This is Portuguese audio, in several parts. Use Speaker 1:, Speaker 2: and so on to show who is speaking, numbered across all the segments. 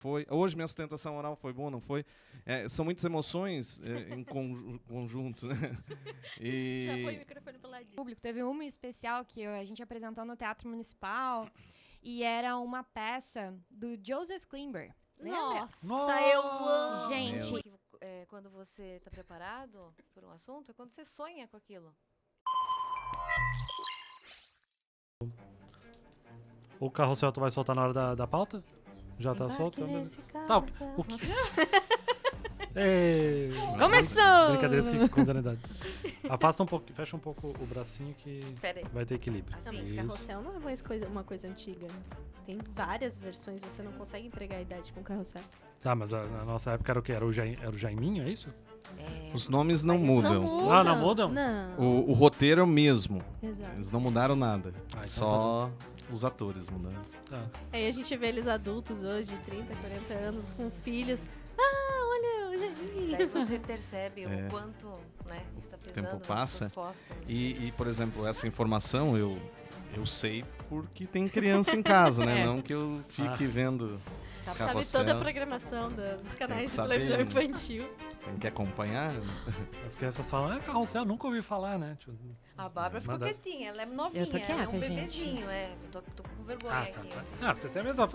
Speaker 1: foi. Hoje minha sustentação oral foi boa, não foi? São muitas emoções em conjunto, né?
Speaker 2: Já põe o microfone pro ladinho.
Speaker 3: Público. Teve uma especial que a gente apresentou no Teatro Municipal e era uma peça do Joseph Klimber. Lembra?
Speaker 2: Nossa, eu amo!
Speaker 3: Gente,
Speaker 4: Quando você está preparado por um assunto, é quando você sonha com aquilo.
Speaker 5: O carrossel tu vai soltar na hora da pauta? Já tá solto? Tá, o que...
Speaker 3: Começou!
Speaker 5: Brincadeiras que contam a idade. Afasta um pouco, fecha um pouco o bracinho que
Speaker 4: Pera aí.
Speaker 5: vai ter equilíbrio.
Speaker 2: Não, mas
Speaker 5: Isso.
Speaker 2: carrossel não é uma coisa antiga. Tem várias versões, você não consegue entregar a idade com carrossel.
Speaker 5: Tá, mas na nossa época era o quê? Era o Jaiminho, é isso?
Speaker 1: Os nomes não mudam.
Speaker 5: Ah, não mudam?
Speaker 2: Não.
Speaker 1: O roteiro é o mesmo.
Speaker 2: Exato.
Speaker 1: Eles não mudaram nada.
Speaker 5: Então
Speaker 1: Só os atores mudaram.
Speaker 5: Tá.
Speaker 2: Aí a gente vê eles adultos hoje, 30, 40 anos, com filhos. Ah, olha, o Jair.
Speaker 4: Daí você percebe
Speaker 1: É.
Speaker 4: o quanto, né, está pesando
Speaker 1: tempo
Speaker 4: nas
Speaker 1: passa.
Speaker 4: suas costas.
Speaker 1: E, por exemplo, essa informação eu sei porque tem criança em casa, né?
Speaker 3: É.
Speaker 1: Não que eu fique vendo.
Speaker 4: Tá,
Speaker 2: Sabe
Speaker 1: Carrossel.
Speaker 2: toda a programação dos canais de
Speaker 1: saber,
Speaker 2: televisão
Speaker 1: né?
Speaker 2: infantil.
Speaker 1: Tem que acompanhar.
Speaker 5: As crianças falam, carrossel, nunca ouvi falar, né? Tipo,
Speaker 4: A Bárbara ficou
Speaker 5: manda-
Speaker 4: quietinha, ela é novinha,
Speaker 3: Eu tô
Speaker 4: ela é
Speaker 3: quieta,
Speaker 4: um
Speaker 3: gente.
Speaker 4: bebezinho, tô com vergonha
Speaker 5: tá.
Speaker 4: aqui. Assim.
Speaker 5: Ah, vocês têm a mesma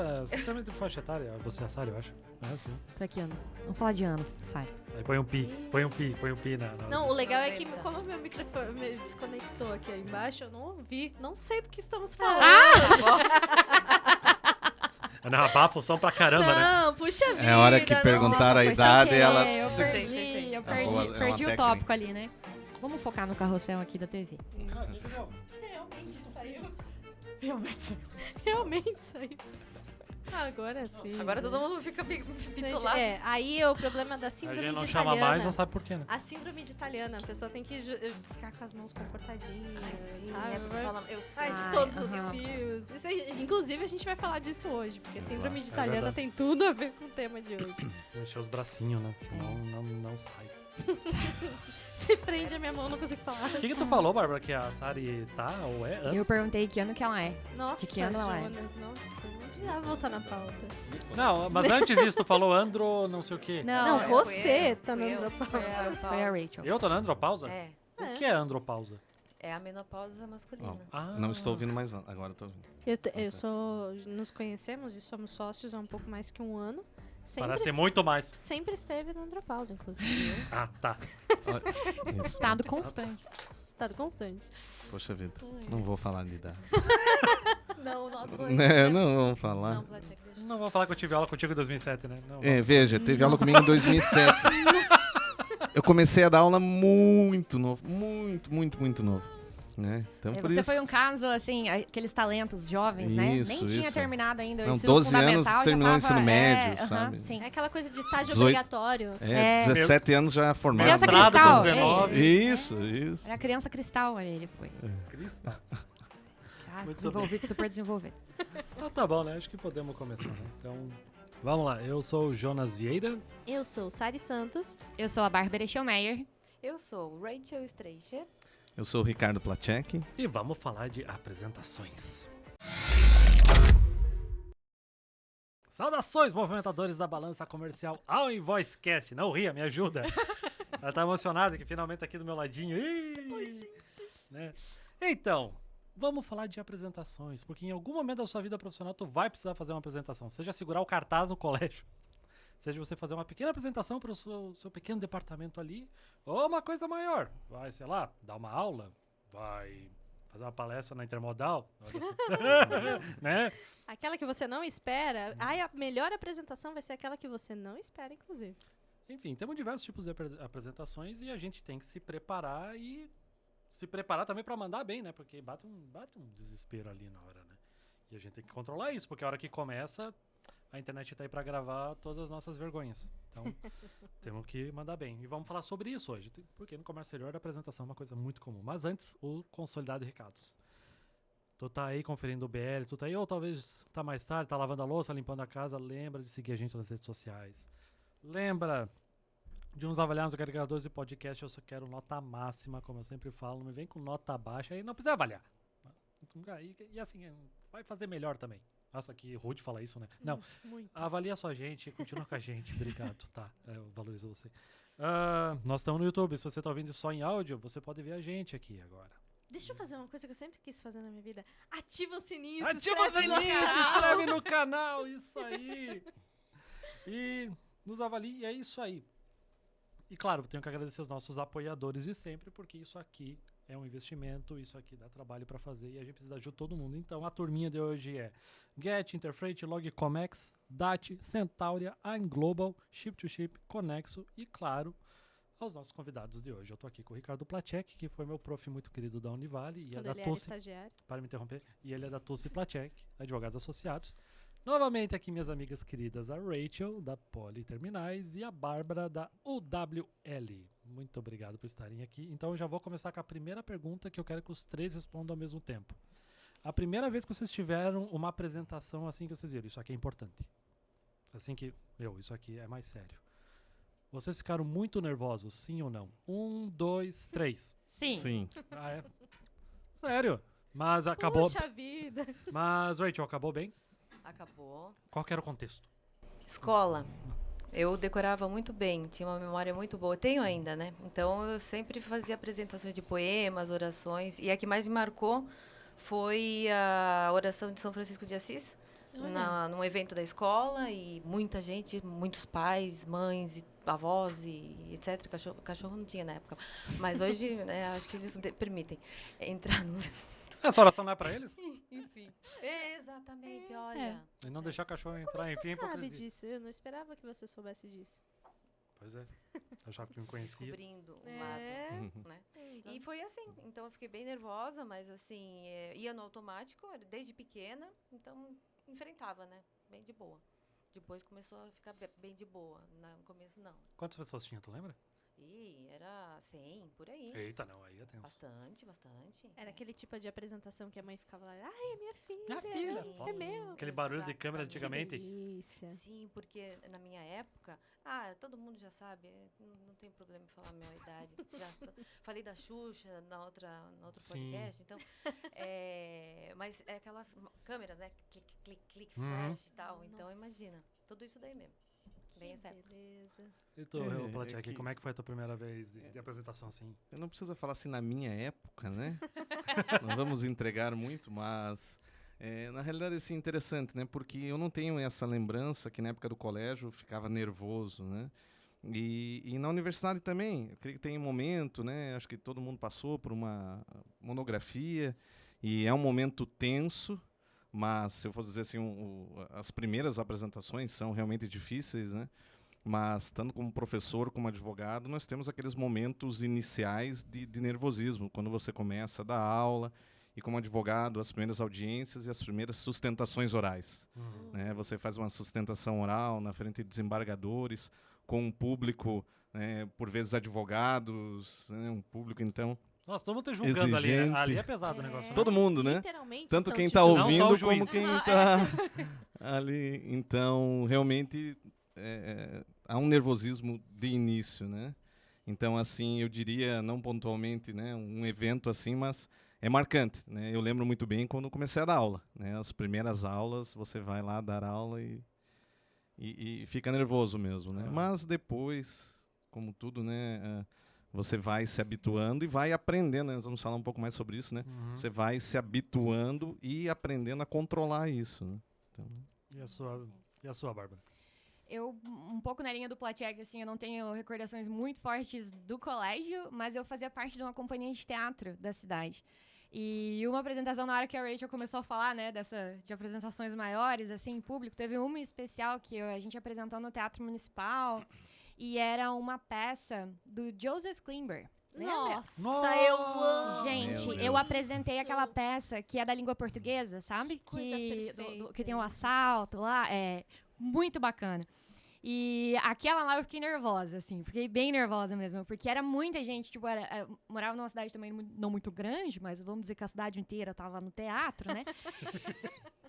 Speaker 5: faixa etária, você e a Sara, eu acho. É, sim.
Speaker 3: Tô aqui, Ana. Vamos falar de ano, sai.
Speaker 5: Aí põe um pi na...
Speaker 2: Não, o legal é que
Speaker 4: 90.
Speaker 2: como meu microfone me desconectou aqui embaixo, eu não ouvi. Não sei do que estamos falando.
Speaker 5: Não, abafa o som pra caramba, né?
Speaker 2: Não, puxa vida.
Speaker 1: É a hora que
Speaker 2: não.
Speaker 1: perguntaram a
Speaker 3: Foi sem
Speaker 1: idade
Speaker 3: querer,
Speaker 1: ela.
Speaker 3: Eu
Speaker 4: Sei,
Speaker 3: perdi,
Speaker 4: sei, sei.
Speaker 3: eu
Speaker 4: Tá
Speaker 3: perdi,
Speaker 1: boa, é uma
Speaker 3: perdi o
Speaker 1: técnica.
Speaker 3: tópico ali, né? Vamos focar no carrossel aqui da TV.
Speaker 2: Realmente saiu. Realmente saiu. Agora sim.
Speaker 4: Agora todo mundo fica
Speaker 2: Gente,
Speaker 4: bitolado.
Speaker 2: aí é o problema da
Speaker 5: A
Speaker 2: síndrome
Speaker 5: gente não
Speaker 2: de
Speaker 5: chama
Speaker 2: italiana.
Speaker 5: mais, não sabe por quê, né?
Speaker 2: A síndrome de italiana, a pessoa tem que ficar com as mãos comportadinhas,
Speaker 4: Sim,
Speaker 2: sabe?
Speaker 4: é porque fala, eu sei.
Speaker 2: Faz
Speaker 3: Ai,
Speaker 2: todos os
Speaker 3: aham.
Speaker 2: fios. Isso aí, inclusive, a gente vai falar disso hoje, porque síndrome de
Speaker 5: É
Speaker 2: italiana
Speaker 5: verdade.
Speaker 2: tem tudo a ver com o tema de hoje.
Speaker 5: Mexer os bracinhos, né? Senão não sai.
Speaker 2: Se prende a minha mão, não consigo falar.
Speaker 5: O que tu falou, Bárbara, que a Sari tá ou é?
Speaker 3: Eu perguntei que ano que ela é.
Speaker 2: Nossa,
Speaker 3: De que ano ela é?
Speaker 2: Jonas, nossa, não precisava voltar na pauta.
Speaker 5: Não, mas antes disso tu falou andro não sei o quê.
Speaker 2: Não,
Speaker 4: eu-
Speaker 2: você
Speaker 4: fui
Speaker 2: tá
Speaker 4: eu,
Speaker 2: na
Speaker 4: fui eu.
Speaker 2: andropausa.
Speaker 3: Foi a Rachel.
Speaker 5: Eu tô na andropausa?
Speaker 4: É,
Speaker 5: O que é andropausa?
Speaker 4: é a menopausa masculina.
Speaker 5: Ah,
Speaker 1: Não estou ouvindo mais. Agora estou ouvindo.
Speaker 2: Nos conhecemos e somos sócios há um pouco mais que um ano.
Speaker 5: Parece ser muito mais.
Speaker 2: Sempre esteve na andropausa, inclusive.
Speaker 5: Ah, tá.
Speaker 1: Isso.
Speaker 3: Estado constante.
Speaker 2: Estado constante.
Speaker 1: Poxa vida. Não vou falar de idade.
Speaker 4: Não, nós dois.
Speaker 1: Não vamos falar.
Speaker 4: Não, Platchek, deixa.
Speaker 5: Não vou falar que eu tive aula contigo em 2007, né? Não,
Speaker 1: Veja, teve aula comigo em 2007. Eu comecei a dar aula muito novo. Muito novo. Né? Então, por
Speaker 3: Você
Speaker 1: isso.
Speaker 3: foi um caso, assim, aqueles talentos jovens, né?
Speaker 1: Isso,
Speaker 3: Nem tinha
Speaker 1: isso.
Speaker 3: terminado ainda o
Speaker 1: Não,
Speaker 3: ensino
Speaker 1: 12 anos
Speaker 3: fundamental, já
Speaker 1: terminou o
Speaker 3: tava-
Speaker 1: ensino médio,
Speaker 3: aham,
Speaker 1: sabe?
Speaker 3: Sim.
Speaker 2: É aquela coisa de estágio
Speaker 1: 18.
Speaker 2: obrigatório.
Speaker 3: É.
Speaker 1: 17 anos já formado.
Speaker 3: Criança
Speaker 5: Mestrado com
Speaker 3: cristal.
Speaker 5: 19.
Speaker 1: Isso.
Speaker 3: Era criança cristal, ali ele foi.
Speaker 5: Cristo.
Speaker 3: Já
Speaker 5: Muito
Speaker 3: desenvolvido, super desenvolvido.
Speaker 5: Então tá bom, né? Acho que podemos começar, né? Então, vamos lá. Eu sou o Jonas Vieira.
Speaker 2: Eu sou Sari Santos.
Speaker 3: Eu sou a Bárbara Schellmeyer.
Speaker 4: Eu sou Rachel Streicher.
Speaker 1: Eu sou o Ricardo Platchek.
Speaker 5: E vamos falar de apresentações. Saudações, movimentadores da balança comercial ao Invoicecast. Não ria, me ajuda. Ela tá emocionada que finalmente tá aqui do meu ladinho. Ih, né? Então, vamos falar de apresentações, porque em algum momento da sua vida profissional tu vai precisar fazer uma apresentação. Seja segurar o cartaz no colégio, seja você fazer uma pequena apresentação para o seu pequeno departamento ali, ou uma coisa maior. Vai, sei lá, dar uma aula, vai fazer uma palestra na Intermodal, olha só. Né?
Speaker 2: Aquela que você não espera. Ai, a melhor apresentação vai ser aquela que você não espera, inclusive.
Speaker 5: Enfim, temos diversos tipos de apresentações e a gente tem que se preparar e se preparar também para mandar bem, né? Porque bate um desespero ali na hora, né? E a gente tem que controlar isso, porque a hora que começa, a internet tá aí para gravar todas as nossas vergonhas. Então, temos que mandar bem. E vamos falar sobre isso hoje, porque no comércio exterior a apresentação é uma coisa muito comum. Mas antes, o consolidado de recados. Tu tá aí conferindo o BL, tu tá aí, ou talvez tá mais tarde, tá lavando a louça, limpando a casa, lembra de seguir a gente nas redes sociais. Lembra de nos avaliar nos agregadores de podcast. Eu só quero nota máxima, como eu sempre falo. Não me vem com nota baixa, aí não precisa avaliar. E assim, vai fazer melhor também. Nossa, que rude falar isso, né? Não,
Speaker 2: Muito.
Speaker 5: avalia só a gente, continua com a gente. Obrigado, tá? Eu valorizo você. Nós estamos no YouTube. Se você tá ouvindo só em áudio, você pode ver a gente aqui agora.
Speaker 2: Deixa eu fazer uma coisa que eu sempre quis fazer na minha vida. Ativa o sininho,
Speaker 5: Ativa o sininho, se inscreve no canal, isso aí. E nos avalie, e é isso aí. E claro, tenho que agradecer os nossos apoiadores de sempre, porque isso aqui é um investimento, isso aqui dá trabalho para fazer e a gente precisa ajudar todo mundo. Então a turminha de hoje é Get, Interfreight, Logcomex, DAT, Centauria, Global, Ship2Ship, Conexo e claro, aos nossos convidados de hoje. Eu tô aqui com o Ricardo Placek, que foi meu prof muito querido da Univale e
Speaker 2: Quando
Speaker 5: é da
Speaker 2: ele era
Speaker 5: TUSS,
Speaker 2: estagiário.
Speaker 5: para me interromper, e ele é da TUSS Placek, advogados associados. Novamente aqui minhas amigas queridas, a Rachel, da Poli Terminais, e a Bárbara, da UWL. Muito obrigado por estarem aqui. Então eu já vou começar com a primeira pergunta que eu quero que os três respondam ao mesmo tempo. A primeira vez que vocês tiveram uma apresentação assim que vocês viram, isso aqui é importante. Assim que, isso aqui é mais sério. Vocês ficaram muito nervosos, sim ou não? 1, 2, 3.
Speaker 3: Sim.
Speaker 1: Sim.
Speaker 5: Ah, é? Sério? Mas acabou...
Speaker 2: Puxa vida.
Speaker 5: Mas, Rachel, acabou bem?
Speaker 4: Acabou.
Speaker 5: Qual que era o contexto?
Speaker 4: Escola. Eu decorava muito bem, tinha uma memória muito boa. Tenho ainda, né? Então, eu sempre fazia apresentações de poemas, orações. E a que mais me marcou foi a oração de São Francisco de Assis, num evento da escola. E muita gente, muitos pais, mães, avós e etc. Cachorro não tinha na época. Mas hoje, né, acho que eles permitem entrar nos...
Speaker 5: Essa oração não é pra eles?
Speaker 4: Enfim. Exatamente, olha.
Speaker 5: E não deixar o cachorro entrar, enfim, é
Speaker 2: Tu sabe
Speaker 5: hipocrisia.
Speaker 2: disso? Eu não esperava que você soubesse disso.
Speaker 5: Pois é. Eu achava que me conhecia.
Speaker 4: Descobrindo o
Speaker 2: É.
Speaker 4: lado, né? E foi assim. Então, eu fiquei bem nervosa, mas assim, ia no automático, desde pequena. Então, enfrentava, né? Bem de boa. Depois começou a ficar bem de boa. No começo, não.
Speaker 5: Quantas pessoas tinha, tu lembra?
Speaker 4: E era 100, por aí.
Speaker 5: Eita, não, aí é tenso.
Speaker 4: Bastante, bastante.
Speaker 2: Era aquele tipo de apresentação que a mãe ficava lá, ai, é minha filha.
Speaker 5: Minha filha,
Speaker 2: é
Speaker 5: foda.
Speaker 2: meu.
Speaker 5: Aquele barulho de câmera
Speaker 4: Exatamente.
Speaker 5: antigamente.
Speaker 2: Delícia.
Speaker 4: Sim, porque na minha época, todo mundo já sabe, não tem problema em falar a minha idade. Falei da Xuxa no outro
Speaker 5: Sim.
Speaker 4: podcast, então, mas é aquelas câmeras, né, clique,
Speaker 5: Uhum.
Speaker 4: flash e tal, então
Speaker 2: Nossa.
Speaker 4: imagina, tudo isso daí mesmo. Bem essa época.
Speaker 2: beleza.
Speaker 5: E tu,
Speaker 1: É,
Speaker 5: Placek,
Speaker 1: é que-
Speaker 5: como é que foi a tua primeira vez de apresentação assim?
Speaker 1: Eu não preciso falar assim na minha época, né? Não vamos entregar muito, mas na realidade assim, interessante, né? Porque eu não tenho essa lembrança que na época do colégio eu ficava nervoso, né? E na universidade também, eu creio que tem um momento, né? Acho que todo mundo passou por uma monografia e é um momento tenso, mas se eu fosse dizer assim, as primeiras apresentações são realmente difíceis, né? Mas, tanto como professor, como advogado, nós temos aqueles momentos iniciais de nervosismo, quando você começa a dar aula, e como advogado, as primeiras audiências e as primeiras sustentações orais. Né? Você faz uma sustentação oral na frente de desembargadores, com um público, né, por vezes advogados, né, um público, então...
Speaker 5: Nossa, todo mundo tá julgando ali, né?
Speaker 1: Exigente.
Speaker 5: Ali é pesado o negócio. né?
Speaker 1: Todo mundo, né?
Speaker 2: Literalmente.
Speaker 1: Tanto
Speaker 2: estão
Speaker 1: quem
Speaker 2: te
Speaker 1: está
Speaker 2: julgando.
Speaker 5: Não só o
Speaker 1: ouvindo,
Speaker 5: juiz.
Speaker 1: como quem está ali. Então, realmente, há um nervosismo de início, né? Então, assim, eu diria, não pontualmente, né, um evento assim, mas é marcante, né? Eu lembro muito bem quando comecei a dar aula, né? As primeiras aulas, você vai lá dar aula e fica nervoso mesmo, né? Mas depois, como tudo, né, você vai se habituando e vai aprendendo, né? Nós vamos falar um pouco mais sobre isso, né?
Speaker 5: Uhum.
Speaker 1: Você vai se habituando e aprendendo a controlar isso, né? Então,
Speaker 5: E a sua, Bárbara?
Speaker 3: Eu, um pouco na linha do Placek, assim, eu não tenho recordações muito fortes do colégio, mas eu fazia parte de uma companhia de teatro da cidade. E uma apresentação, na hora que a Rachel começou a falar, né, de apresentações maiores, assim, em público, teve uma especial que a gente apresentou no Teatro Municipal, e era uma peça do Joseph Klimber. Lembra?
Speaker 2: Nossa, eu amo.
Speaker 3: Gente,
Speaker 1: Meu
Speaker 3: eu
Speaker 1: Deus.
Speaker 3: apresentei aquela peça que é da língua portuguesa, sabe?
Speaker 2: coisa perfeita.
Speaker 3: Que tem um assalto lá, é muito bacana. E aquela lá eu fiquei nervosa, assim, fiquei bem nervosa mesmo, porque era muita gente, tipo, morava numa cidade também não muito grande, mas vamos dizer que a cidade inteira tava no teatro, né?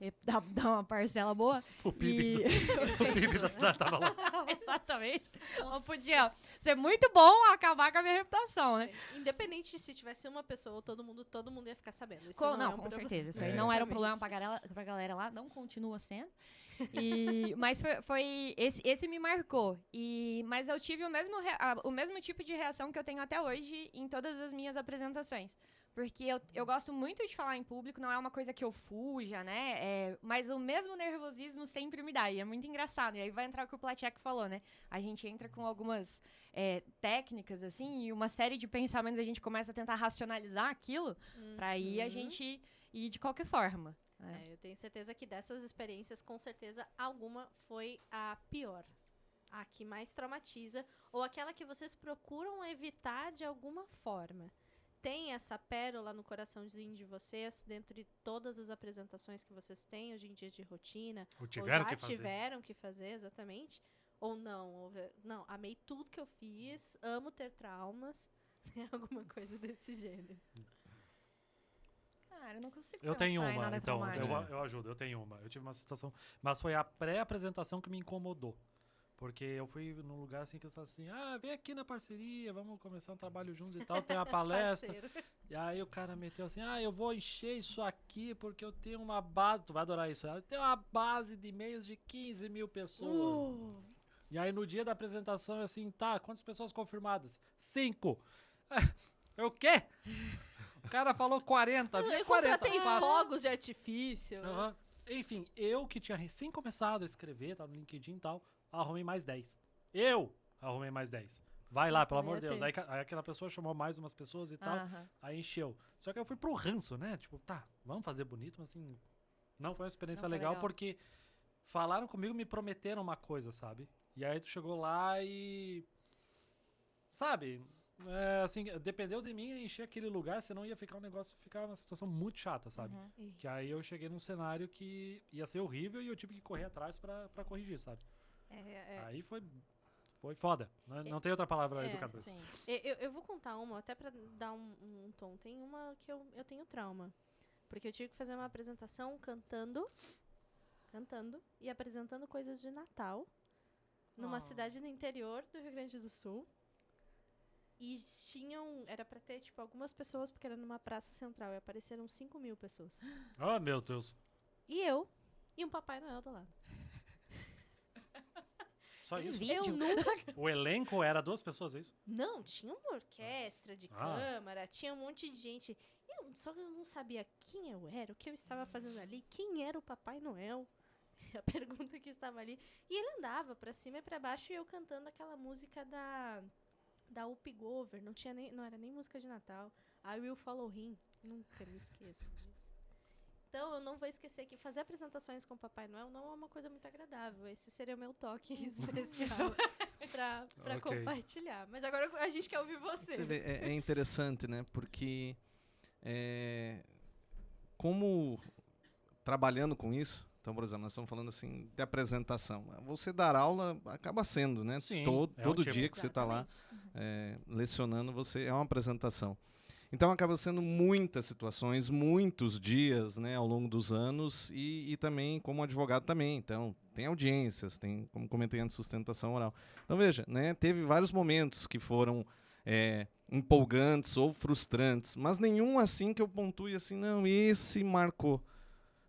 Speaker 3: E dá uma parcela boa.
Speaker 5: O PIB, o PIB da cidade tava lá.
Speaker 3: Exatamente. Não podia ser muito bom acabar com a minha reputação, né?
Speaker 2: Independente se tivesse uma pessoa ou todo mundo ia ficar sabendo. Isso
Speaker 3: Com,
Speaker 2: não, é um
Speaker 3: com
Speaker 2: problema.
Speaker 3: certeza. Isso aí não era um problema
Speaker 2: Exatamente.
Speaker 3: pra galera lá, não continua sendo. Mas foi esse me marcou. Mas eu tive o mesmo tipo de reação que eu tenho até hoje em todas as minhas apresentações. Porque eu gosto muito de falar em público, não é uma coisa que eu fuja, né? Mas o mesmo nervosismo sempre me dá, e é muito engraçado. E aí vai entrar o que o Platek falou, né? A gente entra com algumas técnicas, assim, e uma série de pensamentos, a gente começa a tentar racionalizar aquilo, pra aí a gente ir de qualquer forma.
Speaker 2: Eu tenho certeza que dessas experiências, com certeza, alguma foi a pior. A que mais traumatiza, ou aquela que vocês procuram evitar de alguma forma. Tem essa pérola no coraçãozinho de vocês, dentro de todas as apresentações que vocês têm hoje em dia de rotina?
Speaker 5: Ou
Speaker 2: Ou
Speaker 5: tiveram
Speaker 2: já
Speaker 5: que fazer.
Speaker 2: tiveram que fazer, exatamente? Ou não? Não, amei tudo que eu fiz, amo ter traumas. Alguma coisa desse gênero.
Speaker 3: Cara, eu não consigo
Speaker 5: Eu tenho
Speaker 3: pensar em
Speaker 5: uma,
Speaker 3: nada
Speaker 5: então,
Speaker 3: traumático.
Speaker 5: eu ajudo, eu tenho uma. Eu tive uma situação, mas foi a pré-apresentação que me incomodou. Porque eu fui num lugar assim que eu falei assim, vem aqui na parceria, vamos começar um trabalho juntos e tal, tem uma palestra.
Speaker 2: Parceiro.
Speaker 5: E aí o cara meteu assim, eu vou encher isso aqui porque eu tenho uma base, tu vai adorar isso, eu tenho uma base de e-mails de 15 mil pessoas. E aí no dia da apresentação, assim, quantas pessoas confirmadas? 5. O quê? O cara falou 40,
Speaker 2: Eu
Speaker 5: 40,
Speaker 2: contratei
Speaker 5: fácil.
Speaker 2: fogos de artifício. né?
Speaker 5: Aham. Enfim, eu que tinha recém começado a escrever, no LinkedIn e tal, arrumei mais 10. Eu arrumei mais 10. Vai lá,
Speaker 2: Nossa,
Speaker 5: pelo
Speaker 2: não
Speaker 5: amor de
Speaker 2: ia
Speaker 5: Deus.
Speaker 2: ter.
Speaker 5: Aí aquela pessoa chamou mais umas pessoas e tal,
Speaker 3: Aham.
Speaker 5: aí encheu. Só que eu fui pro ranço, né? Tipo, vamos fazer bonito, mas assim, não foi uma experiência
Speaker 3: Não foi
Speaker 5: legal,
Speaker 3: legal.
Speaker 5: porque falaram comigo, me prometeram uma coisa, sabe? E aí tu chegou lá e... Sabe? Assim, dependeu de mim encher aquele lugar, senão ia ficar um negócio, ficar uma situação muito chata, sabe?
Speaker 3: Uhum.
Speaker 5: Que aí eu cheguei num cenário que ia ser horrível e eu tive que correr atrás pra corrigir, sabe? Aí foi foda. Não tem outra palavra educada.
Speaker 3: Sim.
Speaker 2: Eu vou contar uma, até pra dar um tom. Tem uma que eu tenho trauma. Porque eu tive que fazer uma apresentação cantando e apresentando coisas de Natal numa cidade do interior do Rio Grande do Sul. E era pra ter, tipo, algumas pessoas, porque era numa praça central, e apareceram 5 mil pessoas.
Speaker 5: Oh, meu Deus.
Speaker 2: E eu, e um Papai Noel do lado.
Speaker 5: Só isso?
Speaker 2: Eu nunca...
Speaker 5: O elenco era 2 pessoas, é isso?
Speaker 2: Não, tinha uma orquestra de
Speaker 5: Ah.
Speaker 2: câmara, tinha um monte de gente. Só que eu não sabia quem eu era, o que eu estava fazendo ali, quem era o Papai Noel. A pergunta que estava ali. E ele andava pra cima e pra baixo, e eu cantando aquela música da Up Gover. Não era nem música de Natal. I Will Follow Him. Nunca me esqueço disso. Então, eu não vou esquecer que fazer apresentações com o Papai Noel não é uma coisa muito agradável. Esse seria o meu toque especial pra
Speaker 5: Ok.
Speaker 2: compartilhar. Mas agora a gente quer ouvir vocês.
Speaker 1: Você vê, é interessante, né? Porque como trabalhando com isso, então, por exemplo, nós estamos falando assim de apresentação. Você dar aula acaba sendo, né?
Speaker 5: Sim,
Speaker 1: Todo
Speaker 5: é um tipo.
Speaker 1: dia que você está lá lecionando, você é uma apresentação. Então acaba sendo muitas situações, muitos dias, né, ao longo dos anos e também como advogado também. Então tem audiências, tem, como comentei antes, sustentação oral. Então veja, né, teve vários momentos que foram empolgantes ou frustrantes, mas nenhum assim que eu pontue assim, não, esse marcou.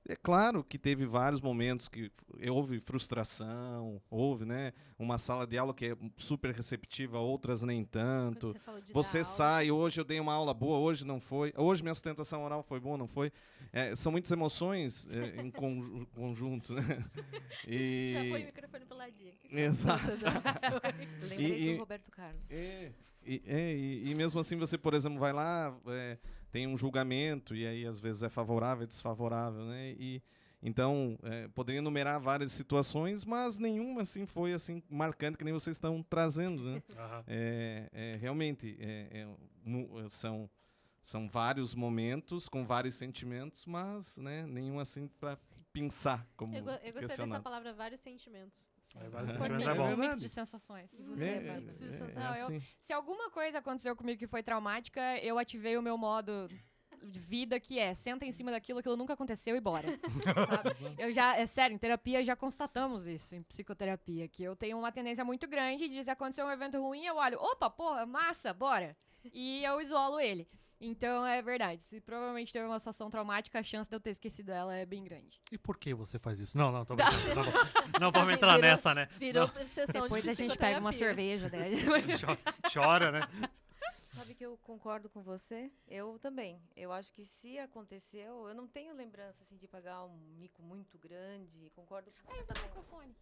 Speaker 1: É claro que teve vários momentos que houve frustração, houve, né, uma sala de aula que é super receptiva, outras nem tanto.
Speaker 2: Quando você falou de
Speaker 1: Você
Speaker 2: dar aula,
Speaker 1: sai, hoje eu dei uma aula boa, hoje não foi. Hoje minha sustentação oral foi boa, não foi. São muitas emoções em conjunto, né?
Speaker 2: Já põe o
Speaker 1: E,
Speaker 2: microfone pro ladinho.
Speaker 1: Exato.
Speaker 4: Lembrei
Speaker 1: E-
Speaker 4: do Roberto Carlos.
Speaker 1: e mesmo assim você, por exemplo, vai lá, tem um julgamento e aí às vezes é favorável, é desfavorável, né? E então poderia enumerar várias situações, mas nenhuma assim foi assim marcante que nem vocês estão trazendo, né?
Speaker 5: Aham.
Speaker 1: Realmente são vários momentos com vários sentimentos, mas né, nenhum assim para pensar como
Speaker 2: Eu gostei dessa
Speaker 1: questionado.
Speaker 2: palavra, vários sentimentos.
Speaker 5: Vários
Speaker 1: É
Speaker 5: sentimentos
Speaker 3: Mix,
Speaker 5: é bom.
Speaker 1: verdade.
Speaker 3: mix de sensações.
Speaker 2: E você, Marcos?
Speaker 3: Não,
Speaker 1: assim.
Speaker 3: Se alguma coisa aconteceu comigo que foi traumática, eu ativei o meu modo vida que senta em cima daquilo, aquilo nunca aconteceu e bora. Sabe? É sério, em terapia já constatamos isso, em psicoterapia, que eu tenho uma tendência muito grande de se acontecer um evento ruim, eu olho, opa, porra, massa, bora. E eu isolo ele. Então, é verdade. Se provavelmente teve uma situação traumática, a chance de eu ter esquecido ela é bem grande.
Speaker 5: E por que você faz isso? Não, tô brincando. Não vamos entrar nessa, né?
Speaker 2: Virou sessão
Speaker 3: Depois
Speaker 2: de
Speaker 3: a gente pega uma
Speaker 2: psicoterapia.
Speaker 3: cerveja, né?
Speaker 5: Chora, né?
Speaker 4: Sabe que eu concordo com você? Eu também. Eu acho que se aconteceu, eu não tenho lembrança assim de pagar um mico muito grande. Concordo com você também.
Speaker 3: Microfone.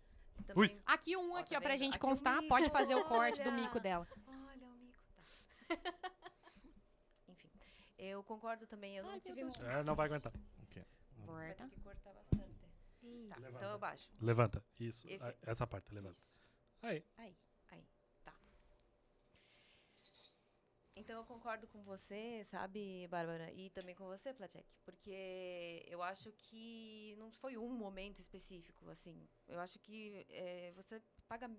Speaker 5: Ui.
Speaker 3: Aqui
Speaker 4: Ó,
Speaker 3: aqui,
Speaker 4: tá
Speaker 3: ó, pra
Speaker 4: vendo?
Speaker 3: gente
Speaker 4: Aqui o
Speaker 3: constar,
Speaker 4: mico,
Speaker 3: pode fazer o corte do
Speaker 4: olha.
Speaker 3: mico dela.
Speaker 4: Olha o mico, tá. Enfim, eu concordo também. Eu não
Speaker 2: Ai,
Speaker 4: tive
Speaker 2: meu
Speaker 4: muito.
Speaker 2: Deus.
Speaker 5: Não vai aguentar.
Speaker 4: Vai
Speaker 3: Corta.
Speaker 4: ter que cortar bastante. Tá,
Speaker 2: Isso.
Speaker 4: então eu baixo.
Speaker 5: Levanta. Isso.
Speaker 4: Esse-
Speaker 5: Essa parte, levanta.
Speaker 4: Isso.
Speaker 5: Aí.
Speaker 4: Tá. Então eu concordo com você, sabe, Bárbara, e também com você, Platek, porque eu acho que não foi um momento específico, assim. Eu acho que você paga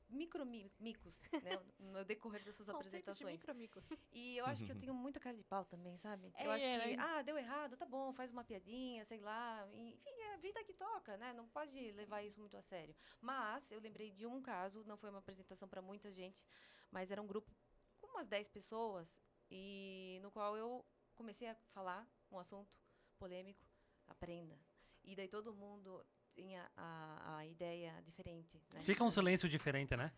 Speaker 4: micos, né, no decorrer das suas
Speaker 2: Conceito de
Speaker 4: apresentações.
Speaker 2: micromico.
Speaker 4: E eu acho que eu tenho muita cara de pau também, sabe?
Speaker 3: É,
Speaker 4: Eu acho que,
Speaker 3: né?
Speaker 4: deu errado, tá bom, faz uma piadinha, sei lá. Enfim, é a vida que toca, né? Não pode levar isso muito a sério. Mas eu lembrei de um caso, não foi uma apresentação para muita gente, mas era um grupo com umas 10 pessoas, e no qual eu comecei a falar um assunto polêmico, aprenda. E daí todo mundo tinha a ideia diferente, né?
Speaker 5: Fica um silêncio diferente, né?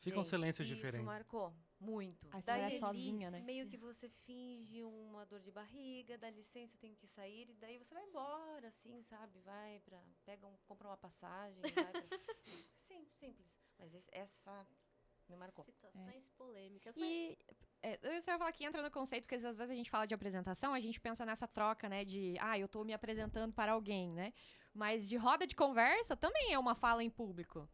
Speaker 5: Fica um
Speaker 4: Gente,
Speaker 5: silêncio
Speaker 4: isso
Speaker 5: diferente.
Speaker 4: marcou muito.
Speaker 3: Aí você
Speaker 4: Daí
Speaker 3: vai sozinha, né?
Speaker 4: meio que você finge uma dor de barriga, dá licença, tenho que sair, e daí você vai embora, assim, sabe? Compra uma passagem, vai pra... Sim, simples. Mas essa me marcou.
Speaker 2: Situações polêmicas. Mas
Speaker 3: E eu só ia falar que entra no conceito, porque às vezes a gente fala de apresentação, a gente pensa nessa troca, né, de, eu tô me apresentando para alguém, né? Mas de roda de conversa também é uma fala em público.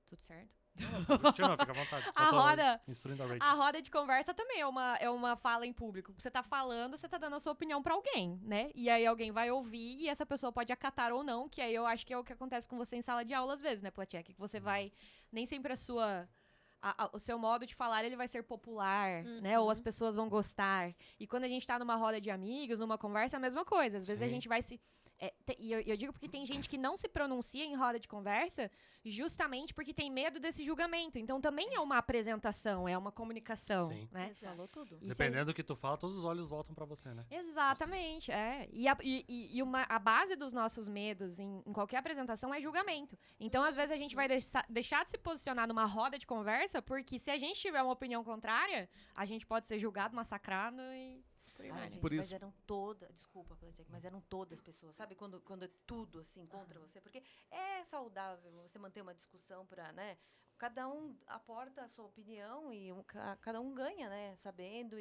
Speaker 3: Tudo certo?
Speaker 5: Não, fica à vontade. Só
Speaker 3: A
Speaker 5: tô
Speaker 3: roda-
Speaker 5: instruindo a Rachel.
Speaker 3: A roda de conversa também é uma fala em público. Você tá falando, você tá dando a sua opinião pra alguém, né? E aí alguém vai ouvir e essa pessoa pode acatar ou não, que aí eu acho que é o que acontece com você em sala de aula às vezes, né, Platek? Que você vai... Nem sempre o seu modo de falar, ele vai ser popular, né? Ou as pessoas vão gostar. E quando a gente tá numa roda de amigos, numa conversa, é a mesma coisa. Às vezes a
Speaker 5: Sim.
Speaker 3: gente vai se... E eu digo porque tem gente que não se pronuncia em roda de conversa justamente porque tem medo desse julgamento. Então também é uma apresentação, é uma comunicação,
Speaker 5: Sim.
Speaker 3: né?
Speaker 2: Exato.
Speaker 4: Falou tudo.
Speaker 3: Isso
Speaker 5: Dependendo do que tu fala, todos os olhos voltam pra você, né?
Speaker 3: Exatamente, a base dos nossos medos em qualquer apresentação é julgamento. Então, às vezes, a gente vai deixar de se posicionar numa roda de conversa, porque se a gente tiver uma opinião contrária, a gente pode ser julgado, massacrado e por aí vai, né?
Speaker 4: Gente,
Speaker 1: Por
Speaker 4: mas
Speaker 1: isso-
Speaker 4: eram todas, desculpa, Platek, mas eram todas pessoas, sabe? Quando é tudo assim contra você, porque é saudável você manter uma discussão para, né? Cada um aporta a sua opinião e cada um ganha, né? Sabendo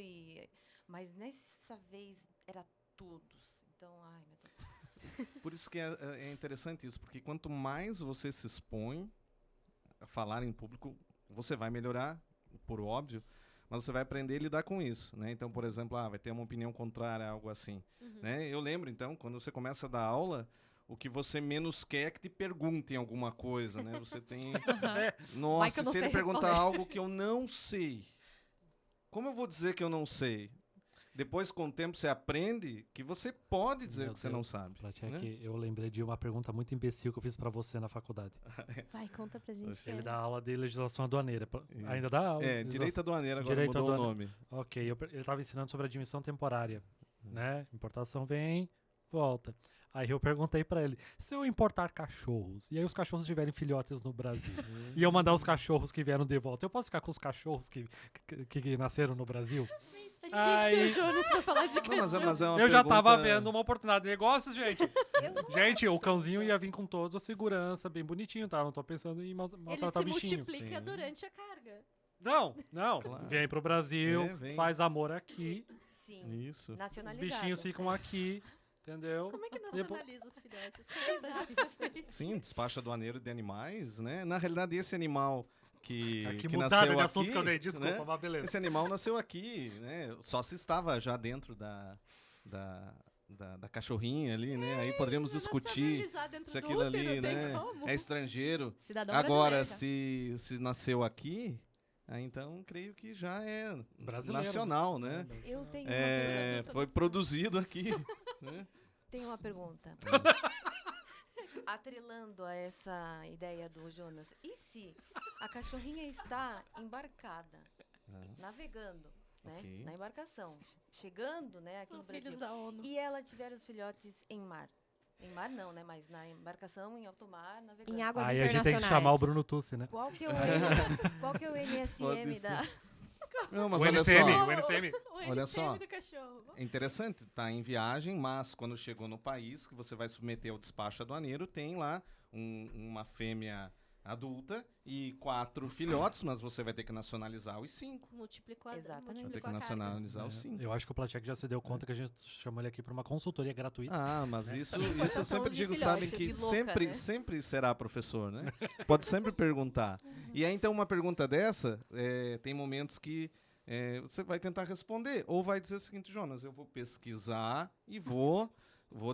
Speaker 4: mas nessa vez era todos. Então, ai, meu Deus.
Speaker 1: Por isso que é interessante isso, porque quanto mais você se expõe a falar em público, você vai melhorar, por óbvio, mas você vai aprender a lidar com isso, né? Então, por exemplo, vai ter uma opinião contrária, algo assim, né? Eu lembro, então, quando você começa a dar aula, o que você menos quer é que te perguntem alguma coisa, né? Você tem...
Speaker 3: Vai
Speaker 1: Nossa,
Speaker 3: que eu não
Speaker 1: se ele
Speaker 3: sei
Speaker 1: perguntar
Speaker 3: responder.
Speaker 1: algo que eu não sei, como eu vou dizer que eu não sei? Depois, com o tempo, você aprende que você pode dizer
Speaker 5: Meu
Speaker 1: que você
Speaker 5: Deus.
Speaker 1: não sabe.
Speaker 5: Platek,
Speaker 1: né?
Speaker 5: eu lembrei de uma pergunta muito imbecil que eu fiz pra você na faculdade.
Speaker 2: vai, conta pra gente.
Speaker 5: Ele dá aula de legislação aduaneira.
Speaker 1: Isso.
Speaker 5: Ainda dá aula?
Speaker 1: É,
Speaker 5: de
Speaker 1: direito aduaneiro, agora
Speaker 5: Direito
Speaker 1: mudou o
Speaker 5: aduaneiro.
Speaker 1: nome.
Speaker 5: Ok, ele estava ensinando sobre admissão temporária, né? Importação vem, volta. Aí eu perguntei pra ele, se eu importar cachorros, e aí os cachorros tiverem filhotes no Brasil, e eu mandar os cachorros que vieram de volta, eu posso ficar com os cachorros que nasceram no Brasil?
Speaker 2: Tinha que
Speaker 5: Aí-
Speaker 2: ser o Jonas pra falar de
Speaker 1: Não, mas
Speaker 2: cachorro.
Speaker 1: é uma
Speaker 5: Eu já
Speaker 1: pergunta-
Speaker 5: tava vendo uma oportunidade de negócios, gente. Gente, o cãozinho ia vir com toda a segurança, bem bonitinho, tá? Não tô pensando em
Speaker 2: Ele
Speaker 5: maltratar
Speaker 2: se
Speaker 5: o bichinho.
Speaker 2: multiplica
Speaker 1: Sim.
Speaker 2: durante a carga.
Speaker 5: Não.
Speaker 1: Claro.
Speaker 5: Vem pro Brasil,
Speaker 1: Vem.
Speaker 5: faz amor aqui,
Speaker 4: Sim,
Speaker 1: Isso.
Speaker 5: os
Speaker 4: nacionalizado.
Speaker 5: bichinhos ficam aqui, entendeu?
Speaker 2: Como é que
Speaker 5: Depois-
Speaker 2: nacionaliza os filhotes? Conta pra gente.
Speaker 1: Sim, despacho aduaneiro de animais, né? Na realidade, esse animal que
Speaker 5: mudaram
Speaker 1: nasceu
Speaker 5: de assunto
Speaker 1: aqui,
Speaker 5: que eu dei, desculpa,
Speaker 1: né?
Speaker 5: mas beleza.
Speaker 1: Esse animal nasceu aqui, né? Só se estava já dentro da cachorrinha ali, né? Aí poderíamos discutir
Speaker 2: Nacionalizar dentro
Speaker 1: se
Speaker 2: do
Speaker 1: aquilo
Speaker 2: útero,
Speaker 1: ali,
Speaker 2: tem
Speaker 1: né?
Speaker 2: como?
Speaker 1: É estrangeiro.
Speaker 3: Cidadão
Speaker 1: Agora,
Speaker 3: brasileiro,
Speaker 1: se nasceu aqui, Então, creio que já é
Speaker 5: Brasileiro,
Speaker 1: nacional, né?
Speaker 4: Eu tenho uma
Speaker 1: Foi produzido aqui. Né?
Speaker 4: Tenho uma pergunta. Atrelando a essa ideia do Jonas, e se a cachorrinha está embarcada, navegando, né,
Speaker 1: Ok.
Speaker 4: na embarcação, chegando, né, aqui
Speaker 2: São
Speaker 4: no
Speaker 2: filhos
Speaker 4: Brasil,
Speaker 2: da ONU.
Speaker 4: e ela tiver os filhotes em mar? Em mar não, né, mas na embarcação, em alto mar, navegando.
Speaker 3: Em águas
Speaker 5: Aí a gente
Speaker 3: internacionais.
Speaker 5: tem que chamar o Bruno Tussi, né?
Speaker 4: Qual que é o, qual que é o
Speaker 1: Pode
Speaker 4: NSM
Speaker 1: ser.
Speaker 4: da...
Speaker 1: Não, mas
Speaker 5: O
Speaker 1: olha
Speaker 5: NCM,
Speaker 1: só.
Speaker 5: o NCM.
Speaker 2: O
Speaker 1: Olha
Speaker 2: NCM
Speaker 1: só.
Speaker 2: do cachorro.
Speaker 1: É interessante, tá em viagem, mas quando chegou no país, que você vai submeter ao despacho aduaneiro, tem lá uma fêmea adulta e 4 filhotes, mas você vai ter que nacionalizar os 5.
Speaker 2: Multiplicou
Speaker 4: Exatamente.
Speaker 1: Vai ter
Speaker 2: multiplicou
Speaker 1: que
Speaker 2: a carga.
Speaker 1: nacionalizar os 5.
Speaker 5: Eu acho que o Platek já se deu conta que a gente chamou ele aqui para uma consultoria gratuita.
Speaker 1: Ah, mas isso eu
Speaker 2: Importação
Speaker 1: sempre
Speaker 2: de
Speaker 1: digo,
Speaker 2: filhotes.
Speaker 1: sabe, que
Speaker 4: Que louca,
Speaker 1: sempre,
Speaker 4: né?
Speaker 1: sempre será professor, né? Pode sempre perguntar. E aí, então, uma pergunta dessa, tem momentos que você vai tentar responder, ou vai dizer o seguinte, Jonas, eu vou pesquisar e vou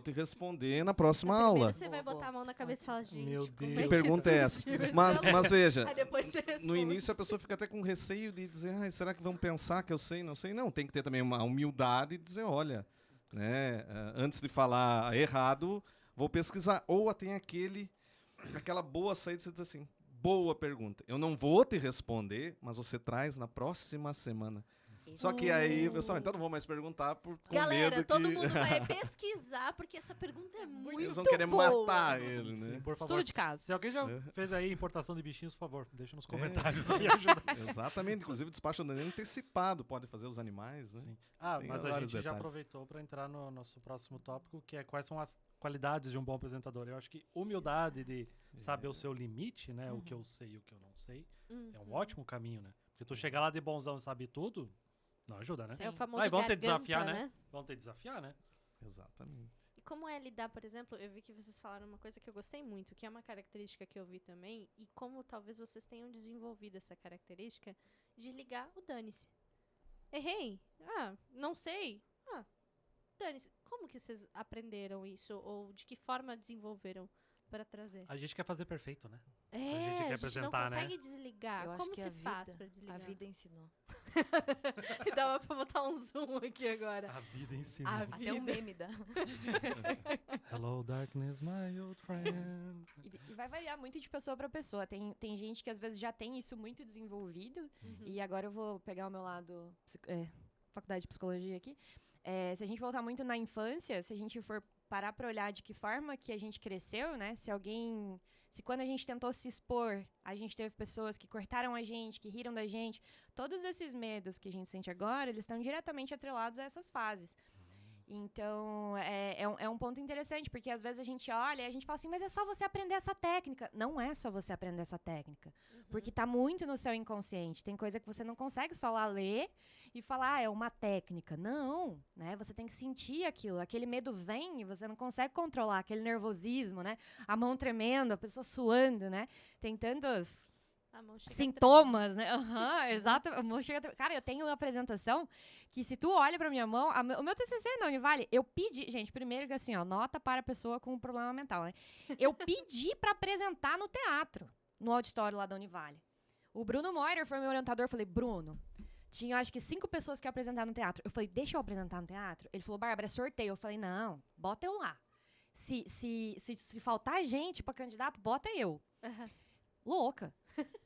Speaker 1: te responder na próxima aula.
Speaker 2: Primeiro você vai
Speaker 4: Boa,
Speaker 2: botar a mão na cabeça e falar, gente,
Speaker 5: Meu
Speaker 2: como
Speaker 5: Deus.
Speaker 2: é
Speaker 1: Que
Speaker 2: que
Speaker 1: pergunta é essa?
Speaker 2: surgiu esse
Speaker 1: Mas veja,
Speaker 2: Aí depois você responde.
Speaker 1: no início a pessoa fica até com receio de dizer, será que vão pensar que eu sei, não sei? Não, tem que ter também uma humildade de dizer, olha, né, antes de falar errado, vou pesquisar. Ou tem aquela boa saída, você diz assim, boa pergunta. Eu não vou te responder, mas você traz na próxima semana. Só que aí, pessoal, então não vou mais perguntar com
Speaker 2: Galera,
Speaker 1: medo
Speaker 2: todo
Speaker 1: que
Speaker 2: mundo vai pesquisar, porque essa pergunta é muito
Speaker 1: eles vão querer
Speaker 2: boa.
Speaker 1: matar ele,
Speaker 5: Sim,
Speaker 1: né?
Speaker 5: por favor.
Speaker 3: Estudo de caso.
Speaker 5: Se alguém já fez aí importação de bichinhos, por favor, deixa nos comentários aí, ajuda.
Speaker 1: Exatamente, inclusive o despacho antecipado pode fazer os animais, né?
Speaker 5: Sim. Ah,
Speaker 1: Tem
Speaker 5: mas a
Speaker 1: vários
Speaker 5: gente já
Speaker 1: detalhes.
Speaker 5: aproveitou para entrar no nosso próximo tópico, que é quais são as qualidades de um bom apresentador. Eu acho que humildade de saber o seu limite, né? O que eu sei e o que eu não sei, é um ótimo caminho, né? Porque tu chegar lá de bonzão e sabe tudo, não ajuda, né?
Speaker 2: É o famoso
Speaker 5: Vai, vão te
Speaker 2: garganta,
Speaker 5: desafiar, né? Vão te desafiar, né?
Speaker 1: Exatamente.
Speaker 2: E como é lidar, por exemplo, eu vi que vocês falaram uma coisa que eu gostei muito, que é uma característica que eu vi também, e como talvez vocês tenham desenvolvido essa característica de ligar o dane-se. Errei? Não sei? Dane-se. Como que vocês aprenderam isso? Ou de que forma desenvolveram para trazer?
Speaker 5: A gente quer fazer perfeito, né?
Speaker 2: É,
Speaker 5: gente quer
Speaker 2: a gente não
Speaker 5: apresentar, né?
Speaker 2: consegue desligar.
Speaker 4: Eu acho
Speaker 2: Como
Speaker 4: que
Speaker 2: se
Speaker 4: a
Speaker 2: faz
Speaker 4: vida-
Speaker 2: para desligar?
Speaker 4: A vida ensinou.
Speaker 2: E dava pra botar um zoom aqui agora.
Speaker 5: A vida ensina.
Speaker 2: A
Speaker 4: Até o
Speaker 2: vida.
Speaker 4: meme da...
Speaker 5: Hello, darkness, my old friend.
Speaker 3: E vai variar muito de pessoa para pessoa. Tem gente que às vezes já tem isso muito desenvolvido.
Speaker 2: Uhum.
Speaker 3: E agora eu vou pegar o meu lado faculdade de psicologia aqui. Se a gente voltar muito na infância, se a gente for parar para olhar de que forma que a gente cresceu, né? Se quando a gente tentou se expor, a gente teve pessoas que cortaram a gente, que riram da gente, todos esses medos que a gente sente agora, eles estão diretamente atrelados a essas fases. Então, é um ponto interessante, porque às vezes a gente olha e a gente fala assim, mas é só você aprender essa técnica. Não é só você aprender essa técnica, porque tá muito no seu inconsciente. Tem coisa que você não consegue só lá ler e falar, é uma técnica. Não, né? Você tem que sentir aquilo. Aquele medo vem e você não consegue controlar, aquele nervosismo, né? A mão tremendo, a pessoa suando, né? Tem tantos
Speaker 2: A mão chega a
Speaker 3: sintomas, né? Exato. A mão chega a tremer. Cara, eu tenho uma apresentação que se tu olha pra minha mão, o meu TCC não, Univale, eu pedi, gente, primeiro que assim, ó, nota para a pessoa com problema mental, né? Eu pedi pra apresentar no teatro, no auditório lá da Univale. O Bruno Moirer foi meu orientador, eu falei, Bruno, tinha acho que 5 pessoas que iam apresentar no teatro. Eu falei, deixa eu apresentar no teatro? Ele falou, Bárbara, é sorteio. Eu falei, não, bota eu lá. Se faltar gente pra candidato, bota eu.
Speaker 2: Aham.
Speaker 3: Louca.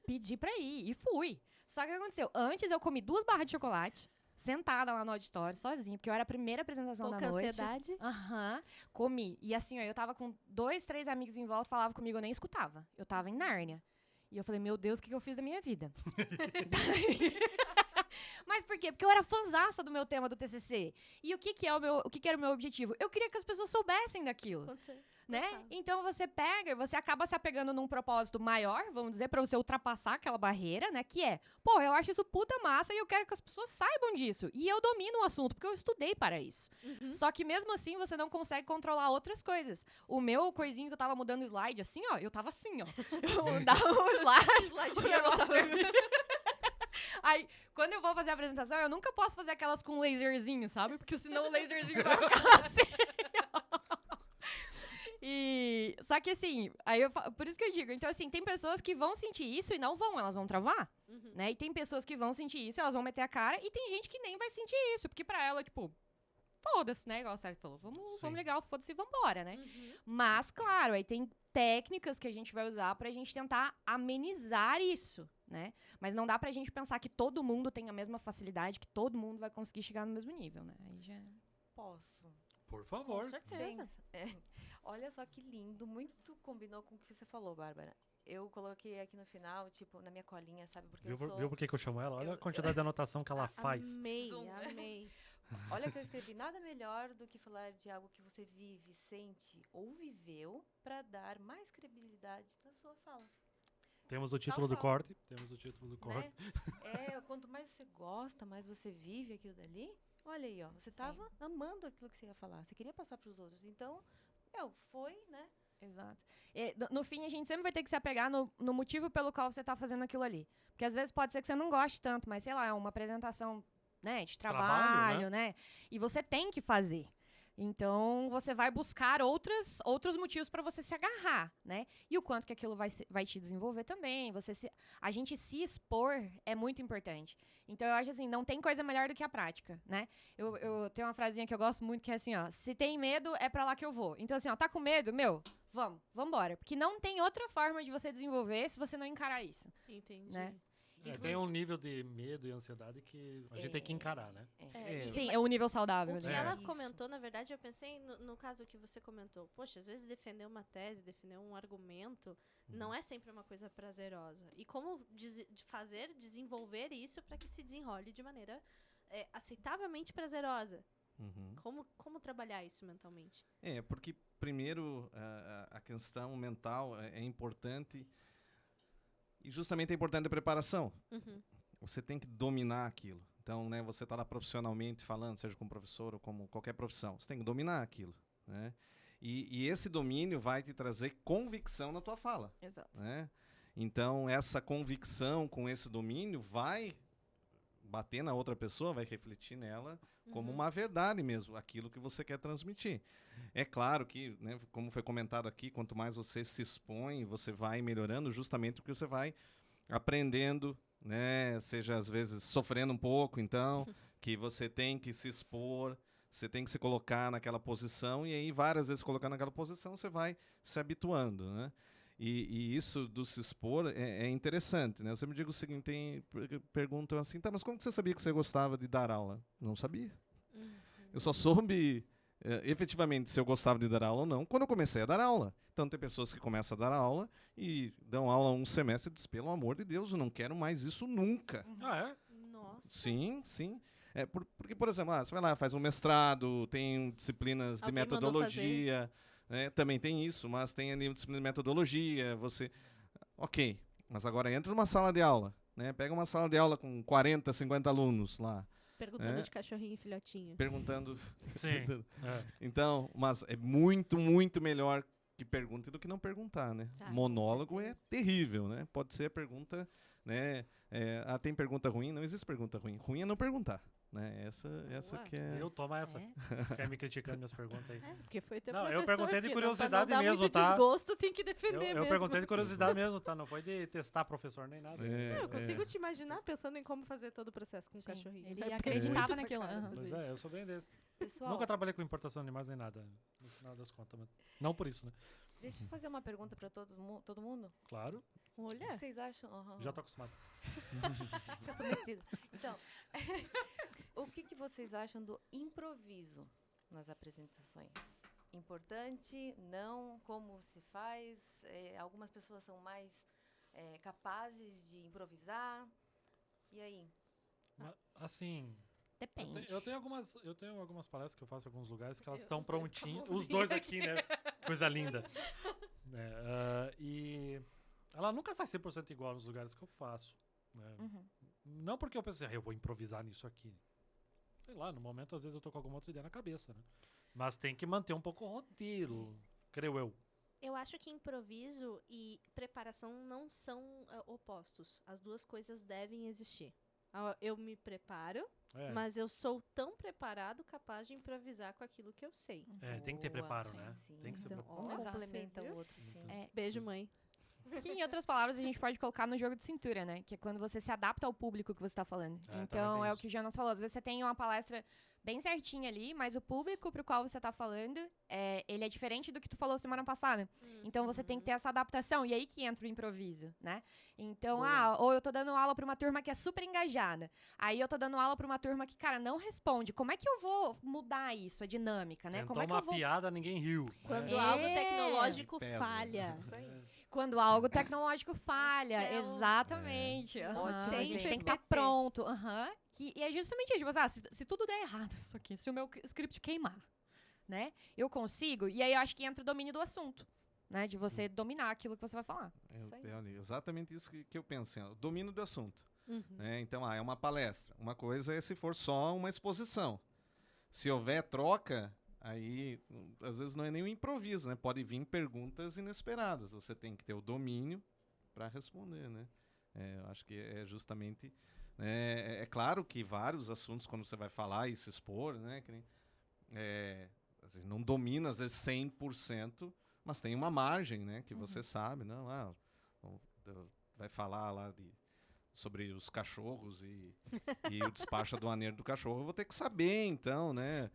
Speaker 3: Pedi pra ir e fui. Só que o que aconteceu? Antes eu comi 2 barras de chocolate, sentada lá no auditório, sozinha, porque eu era a primeira apresentação
Speaker 2: Pouca
Speaker 3: da noite.
Speaker 2: ansiedade.
Speaker 3: Aham. Comi. E assim, ó, eu tava com 2, 3 amigos em volta, falavam comigo, eu nem escutava. Eu tava em Nárnia. E eu falei, meu Deus, o que eu fiz da minha vida? Mas por quê? Porque eu era fãzaça do meu tema do TCC. E o que era o meu objetivo? Eu queria que as pessoas soubessem daquilo,
Speaker 2: Aconteceu.
Speaker 3: né?
Speaker 2: Gostava.
Speaker 3: Então você acaba se apegando num propósito maior, vamos dizer, pra você ultrapassar aquela barreira, né? Que é, pô, eu acho isso puta massa e eu quero que as pessoas saibam disso. E eu domino o assunto, porque eu estudei para isso. Só que mesmo assim, você não consegue controlar outras coisas. O meu coisinho que eu tava mudando slide, assim, ó, eu tava assim, ó. Eu mudava o slide, o negócio vermelho. Aí, quando eu vou fazer a apresentação, eu nunca posso fazer aquelas com laserzinho, sabe? Porque senão o laserzinho vai ficar assim. E só que assim, por isso que eu digo, então assim, tem pessoas que vão sentir isso e não vão, elas vão travar,
Speaker 2: Uhum.
Speaker 3: né? E tem pessoas que vão sentir isso, elas vão meter a cara, e tem gente que nem vai sentir isso, porque pra ela, tipo, foda-se, né? Igual o Sérgio falou, vamos
Speaker 5: Sim.
Speaker 3: ligar o foda-se e vambora, né?
Speaker 2: Uhum.
Speaker 3: Mas, claro, aí tem técnicas que a gente vai usar pra gente tentar amenizar isso, né? Mas não dá pra gente pensar que todo mundo tem a mesma facilidade, que todo mundo vai conseguir chegar no mesmo nível, né? Aí já...
Speaker 4: Posso.
Speaker 5: Por favor.
Speaker 2: Com certeza.
Speaker 4: Olha só que lindo, muito combinou com o que você falou, Bárbara. Eu coloquei aqui no final, tipo, na minha colinha, sabe? Porque
Speaker 5: Viu,
Speaker 4: eu sou...
Speaker 5: viu por que que eu chamo ela? Olha
Speaker 4: eu-
Speaker 5: a quantidade de anotação que ela faz.
Speaker 2: Amei,
Speaker 4: Zoom.
Speaker 2: amei.
Speaker 4: Olha que eu escrevi, nada melhor do que falar de algo que você vive, sente ou viveu para dar mais credibilidade na sua fala,
Speaker 5: Temos o título do
Speaker 4: qual.
Speaker 5: corte. Temos o título do corte.
Speaker 4: né? Quanto mais você gosta, mais você vive aquilo dali. Olha aí, ó, você tava amando aquilo que você ia falar, você queria passar para os outros. Então, foi, né?
Speaker 3: Exato. E, no fim, a gente sempre vai ter que se apegar no motivo pelo qual você tá fazendo aquilo ali. Porque às vezes pode ser que você não goste tanto, mas sei lá, é uma apresentação, né, de trabalho, né? E você tem que fazer. Então, você vai buscar outros motivos para você se agarrar, né? E o quanto que aquilo vai te desenvolver também. A gente se expor é muito importante. Então, eu acho assim, não tem coisa melhor do que a prática, né? Eu tenho uma frasinha que eu gosto muito, que é assim, ó. Se tem medo, é pra lá que eu vou. Então, assim, ó, tá com medo? Vamos embora. Porque não tem outra forma de você desenvolver se você não encarar isso.
Speaker 2: Entendi.
Speaker 3: Né?
Speaker 5: Tem um nível de medo e ansiedade que a gente tem que encarar, né?
Speaker 3: Sim, é um nível saudável.
Speaker 2: O que
Speaker 3: né?
Speaker 2: ela
Speaker 4: Isso.
Speaker 2: comentou, na verdade, eu pensei no caso que você comentou. Poxa, às vezes defender uma tese, defender um argumento, não é sempre uma coisa prazerosa. E como desenvolver isso para que se desenrole de maneira aceitavelmente prazerosa?
Speaker 1: Uhum.
Speaker 2: Como trabalhar isso mentalmente?
Speaker 1: Porque primeiro a questão mental é importante e justamente é importante a preparação.
Speaker 2: Uhum.
Speaker 1: Você tem que dominar aquilo. Então, né, você está lá profissionalmente falando, seja como professor ou como qualquer profissão, você tem que dominar aquilo, né? E esse domínio vai te trazer convicção na tua fala,
Speaker 3: Exato.
Speaker 1: né? Então, essa convicção com esse domínio vai bater na outra pessoa, vai refletir nela como uma verdade mesmo, aquilo que você quer transmitir. É claro que, né, como foi comentado aqui, quanto mais você se expõe, você vai melhorando justamente porque você vai aprendendo, né, seja às vezes sofrendo um pouco, então, que você tem que se expor, você tem que se colocar naquela posição, e aí várias vezes colocar naquela posição, você vai se habituando, né? E isso do se expor é interessante, né? Eu sempre digo o seguinte, perguntam assim, tá, mas como que você sabia que você gostava de dar aula? Não sabia. Eu só soube efetivamente se eu gostava de dar aula ou não quando eu comecei a dar aula. Então tem pessoas que começam a dar aula e dão aula um semestre e dizem, pelo amor de Deus, eu não quero mais isso nunca.
Speaker 5: Ah, é?
Speaker 2: Nossa.
Speaker 1: Sim, sim. Porque, por exemplo, você vai lá, faz um mestrado, tem disciplinas de
Speaker 2: Alguém mandou
Speaker 1: metodologia, né, também tem isso, mas tem ali disciplina de metodologia, ok, mas agora entra numa sala de aula, né, pega uma sala de aula com 40, 50 alunos lá,
Speaker 2: Perguntando de cachorrinho e filhotinho.
Speaker 1: perguntando.
Speaker 5: Sim. É.
Speaker 1: Então, mas é muito, muito melhor que pergunte do que não perguntar, né?
Speaker 2: Ah, com
Speaker 1: Monólogo é
Speaker 2: certeza.
Speaker 1: terrível, né? Pode ser a pergunta, né? Tem pergunta ruim? Não existe pergunta ruim. Ruim é não perguntar, né? Essa
Speaker 2: Boa.
Speaker 1: que é...
Speaker 5: Eu tomo essa.
Speaker 3: É.
Speaker 5: Quer me criticando minhas perguntas aí?
Speaker 2: Porque foi teu
Speaker 5: Não, eu
Speaker 2: professor.
Speaker 5: perguntei de
Speaker 2: que
Speaker 5: curiosidade
Speaker 2: não, pra não dar
Speaker 5: mesmo,
Speaker 2: muito
Speaker 5: tá?
Speaker 2: desgosto, tem que defender
Speaker 5: Eu
Speaker 2: mesmo.
Speaker 5: perguntei de curiosidade mesmo, tá? Não foi de testar professor nem nada.
Speaker 2: Eu consigo te imaginar pensando em como fazer todo o processo com o
Speaker 3: Sim,
Speaker 2: cachorrinho.
Speaker 3: ele
Speaker 2: É
Speaker 3: acreditava
Speaker 2: muito
Speaker 3: naquilo,
Speaker 2: bacana
Speaker 3: aham.
Speaker 2: fazer
Speaker 5: Pois
Speaker 2: isso.
Speaker 5: eu sou bem desse.
Speaker 4: Pessoal,
Speaker 5: Nunca trabalhei com importação de animais nem nada, no final das contas. Mas não por isso, né?
Speaker 4: deixa eu fazer uma pergunta para todo mundo.
Speaker 5: Claro,
Speaker 4: O que
Speaker 2: Olha,
Speaker 4: vocês acham? Aham.
Speaker 5: já tô acostumado.
Speaker 4: Eu sou metida. Então, o que vocês acham do improviso nas apresentações? Importante? Não? Como se faz? Algumas pessoas são mais capazes de improvisar. E aí?
Speaker 5: Mas, assim,
Speaker 3: Depende.
Speaker 5: eu tenho algumas palestras que eu faço em alguns lugares que elas
Speaker 2: Os
Speaker 5: estão
Speaker 2: dois com a
Speaker 5: prontinhas. Os
Speaker 2: mãozinha
Speaker 5: dois aqui, né? Coisa linda. E ela nunca sai 100% igual nos lugares que eu faço. Né?
Speaker 3: Uhum.
Speaker 5: Não porque eu pensei, eu vou improvisar nisso aqui. Sei lá, no momento às vezes eu tô com alguma outra ideia na cabeça, né? Mas tem que manter um pouco o roteiro, creio eu.
Speaker 2: eu acho que improviso e preparação não são opostos. As duas coisas devem existir. Eu me preparo,
Speaker 5: É,
Speaker 2: mas eu sou tão preparado, capaz de improvisar com aquilo que eu sei.
Speaker 5: tem que ter
Speaker 4: Boa.
Speaker 5: preparo, né?
Speaker 4: Sim.
Speaker 5: Tem que ser
Speaker 2: Então,
Speaker 5: preparado.
Speaker 4: Um
Speaker 3: Exato,
Speaker 4: complementa
Speaker 3: viu?
Speaker 4: o outro, sim.
Speaker 2: Beijo, mãe.
Speaker 3: Que, em outras palavras, a gente pode colocar no jogo de cintura, né? Que é quando você se adapta ao público que você está falando.
Speaker 5: também
Speaker 3: Então,
Speaker 5: tem
Speaker 3: é o
Speaker 5: isso.
Speaker 3: que o Jonas falou. Às vezes você tem uma palestra bem certinha ali, mas o público pro qual você está falando, ele é diferente do que tu falou semana passada. Então, você tem que ter essa adaptação. E aí que entra o improviso, né? Então,
Speaker 4: Boa.
Speaker 3: ou eu tô dando aula para uma turma que é super engajada. Aí eu tô dando aula para uma turma que, cara, não responde. Como é que eu vou mudar isso, a dinâmica, né?
Speaker 5: Tentou
Speaker 3: Como é que
Speaker 5: uma
Speaker 3: eu vou...
Speaker 5: piada, ninguém riu.
Speaker 2: Quando
Speaker 3: É.
Speaker 2: algo tecnológico
Speaker 1: Pesa.
Speaker 2: falha.
Speaker 4: Isso aí.
Speaker 3: Quando algo tecnológico falha,
Speaker 2: Excel.
Speaker 3: exatamente. aham.
Speaker 4: Ótimo
Speaker 3: A gente tem que
Speaker 4: exemplo.
Speaker 3: estar pronto. aham. E é justamente isso. Tipo, se tudo der errado isso aqui, se o meu script queimar, né? Eu consigo. E aí eu acho que entra o domínio do assunto, né? De você dominar aquilo que você vai falar. Isso aí.
Speaker 1: Olha, exatamente isso que eu penso. Assim, ó, o domínio do assunto.
Speaker 2: Uhum.
Speaker 1: Né? Então, é uma palestra. Uma coisa é se for só uma exposição. Se houver troca, aí às vezes não é nem um improviso, né? Pode vir perguntas inesperadas. Você tem que ter o domínio para responder, né? Eu acho que é justamente... É claro que vários assuntos, quando você vai falar e se expor, né? Que nem, a gente não domina, às vezes, 100%, mas tem uma margem, né? Que você sabe. Não, vai falar lá sobre os cachorros e o despacho aduaneiro do cachorro, eu vou ter que saber, então, né?